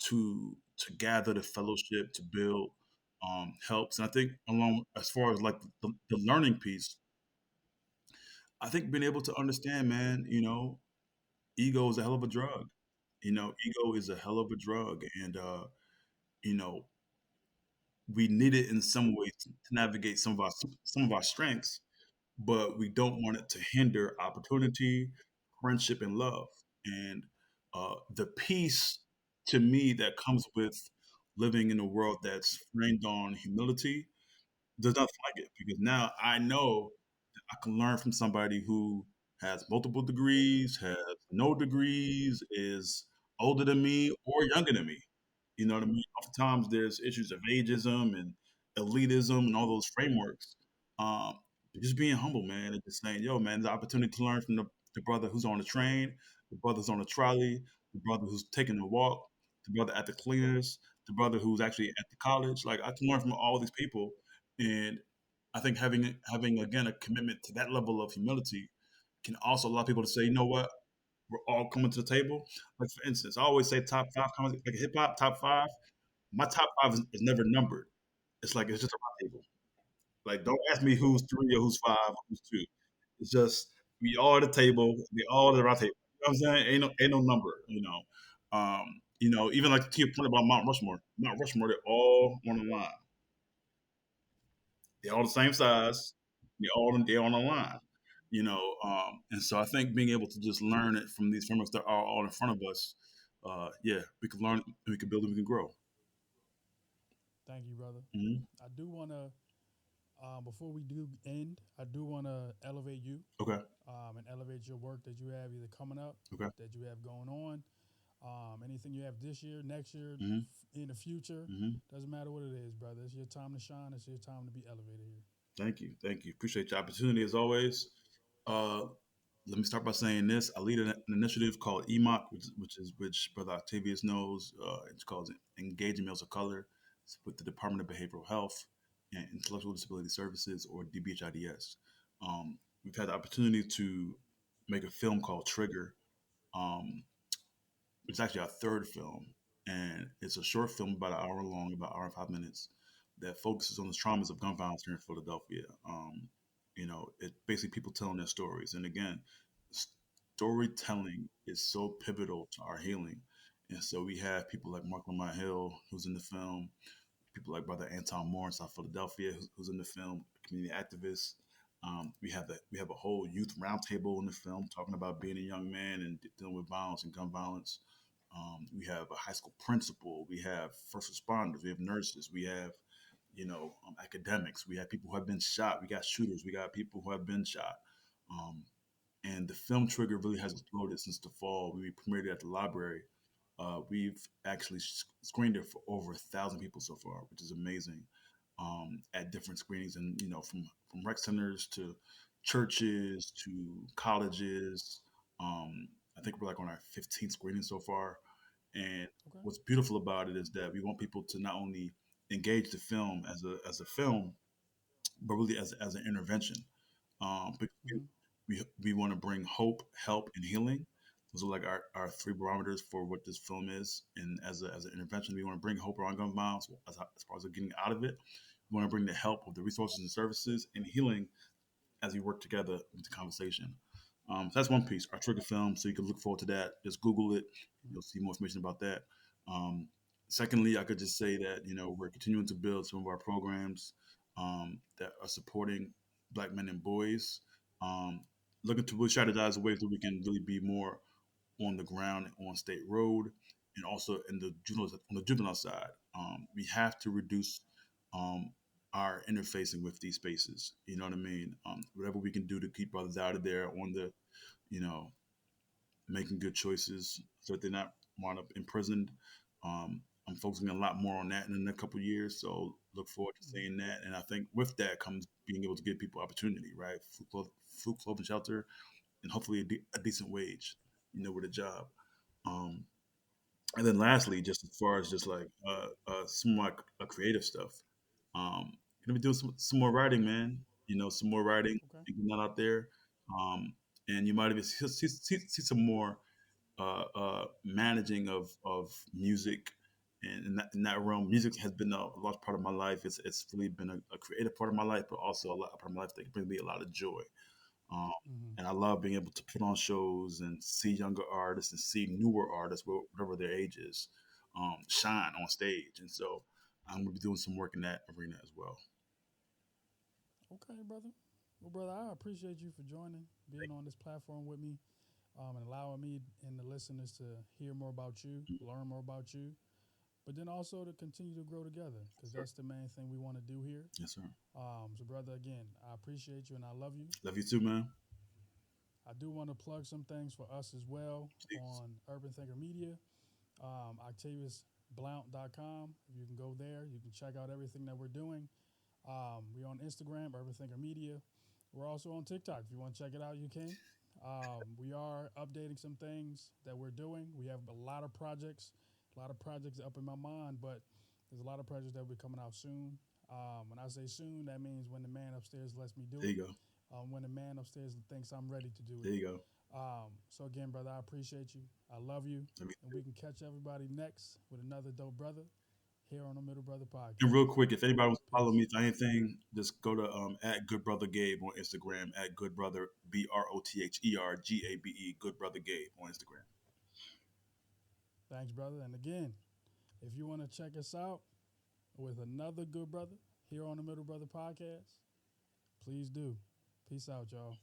to gather, the fellowship, to build, helps. And I think, along as far as like the learning piece, I think being able to understand, man, ego is a hell of a drug. Ego is a hell of a drug, and you know, we need it in some ways to navigate some of our strengths, but we don't want it to hinder opportunity, friendship, and love. And the peace, to me, that comes with living in a world that's framed on humility does not like it, because now I know I can learn from somebody who has multiple degrees, has no degrees, is older than me or younger than me. You know what I mean? Oftentimes there's issues of ageism and elitism and all those frameworks. Um, but just being humble, man, and just saying, yo, man, the opportunity to learn from the brother who's on the train, the brother who's on the trolley, the brother who's taking the walk, the brother at the cleaners, the brother who's actually at the college. Like, I can learn from all these people, and I think having again a commitment to that level of humility can also allow people to say, you know what, we're all coming to the table. Like, for instance, I always say top five comments, like hip hop top five. My top five is never numbered. It's like it's just a round table. Like, don't ask me who's three or who's five or who's two. It's just we all at the table. We all at the round table. You know what I'm saying? Ain't no number. Even like to your point about Mount Rushmore. Mount Rushmore, they're all on the line. They're all the same size. They're on the line. And so I think being able to just learn it from these frameworks that are all in front of us, yeah, we can learn, we can build, and we can grow. Thank you, brother. Hmm. I do want to, before we do end, I do want to elevate you Okay. and elevate your work that you have either coming up, Okay. that you have going on, anything you have this year, next year, Hmm. in the future. Hmm. Doesn't matter what it is, brother. It's your time to shine. It's your time to be elevated here. Thank you. Thank you. Appreciate your opportunity as always. Uh, Let me start by saying this. I lead an initiative called EMOC, which Brother Octavius knows. It's called Engaging Males of Color. It's with the Department of Behavioral Health and Intellectual Disability Services, or DBHIDS. We've had the opportunity to make a film called Trigger. Um, it's actually our third film, and it's a short film about an hour long, about an hour and 5 minutes, that focuses on the traumas of gun violence here in Philadelphia. It basically people telling their stories, and again, storytelling is so pivotal to our healing. And so we have people like Mark Lamont Hill, who's in the film, people like Brother Anton Moore in South Philadelphia, who's in the film, community activists. We have a whole youth roundtable in the film talking about being a young man and dealing with violence and gun violence. We have a high school principal. We have first responders. We have nurses. We have academics. We have people who have been shot. We got shooters. We got people who have been shot. Um, and the film Trigger really has exploded since the fall. We premiered it at the library. We've actually screened it for over 1,000 people so far, which is amazing. At different screenings, and from rec centers to churches to colleges. I think we're like on our 15th screening so far. And Okay. what's beautiful about it is that we want people to not only engage the film as a film, but really as an intervention. Because Mm-hmm. we want to bring hope, help, and healing. Those are like our three barometers for what this film is. And as an intervention, we want to bring hope around gun violence as far as getting out of it. We want to bring the help of the resources and services and healing as we work together with the conversation. So that's one piece, our trigger film. So you can look forward to that. Just Google it. You'll see more information about that. Um, Secondly, I could just say that we're continuing to build some of our programs that are supporting Black men and boys. Um, Looking to really strategize ways that we can really be more on the ground on state road, and also in the juvenile side. We have to reduce um, our interfacing with these spaces. You know what I mean? Whatever we can do to keep brothers out of there on the, you know, making good choices so that they're not wound up imprisoned. I'm focusing a lot more on that in the next couple of years. So look forward to Mm-hmm. seeing that. And I think with that comes being able to give people opportunity, right? Food, clothing, shelter, and hopefully a decent wage, with a job. Um, and then lastly, just as far as just like some more creative stuff, gonna be doing some more writing, man. Some more writing Okay. and getting that out there. Um, and you might even see some more managing of music. And in that realm, music has been a large part of my life. It's really been a creative part of my life, but also a part of my life that can bring me a lot of joy. Um, Mm-hmm. and I love being able to put on shows and see younger artists and see newer artists, whatever their age is, shine on stage. And so I'm going to be doing some work in that arena as well. Okay, brother. Well, brother, I appreciate you for joining, being on this platform with me, and allowing me and the listeners to hear more about you, learn more about you, but then also to continue to grow together, because Sure. that's the main thing we want to do here. Yes, sir. So, brother, again, I appreciate you and I love you. Love you too, man. I do want to plug some things for us as well Please. on Urban Thinker Media, OctaviusBlount.com. You can go there. You can check out everything that we're doing. We're on Instagram, Urban Thinker Media. We're also on TikTok. If you want to check it out, you can. We are updating some things that we're doing. We have a lot of projects up in my mind, but there's a lot of projects that will be coming out soon. When I say soon, that means when the man upstairs lets me do There it. you go. When the man upstairs thinks I'm ready to do There it. you go. So again, brother, I appreciate you. I love you, Let me. and we can catch everybody next with another dope brother here on the Middle Brother And real Podcast. quick, if anybody wants to follow Peace. me for anything, just go to at Good Brother Gabe on Instagram, at Good Brother BrotherGabe, Good Brother Gabe on Instagram. Thanks, brother. And again, if you want to check us out with another good brother here on the Middle Brother Podcast, please do. Peace out, y'all.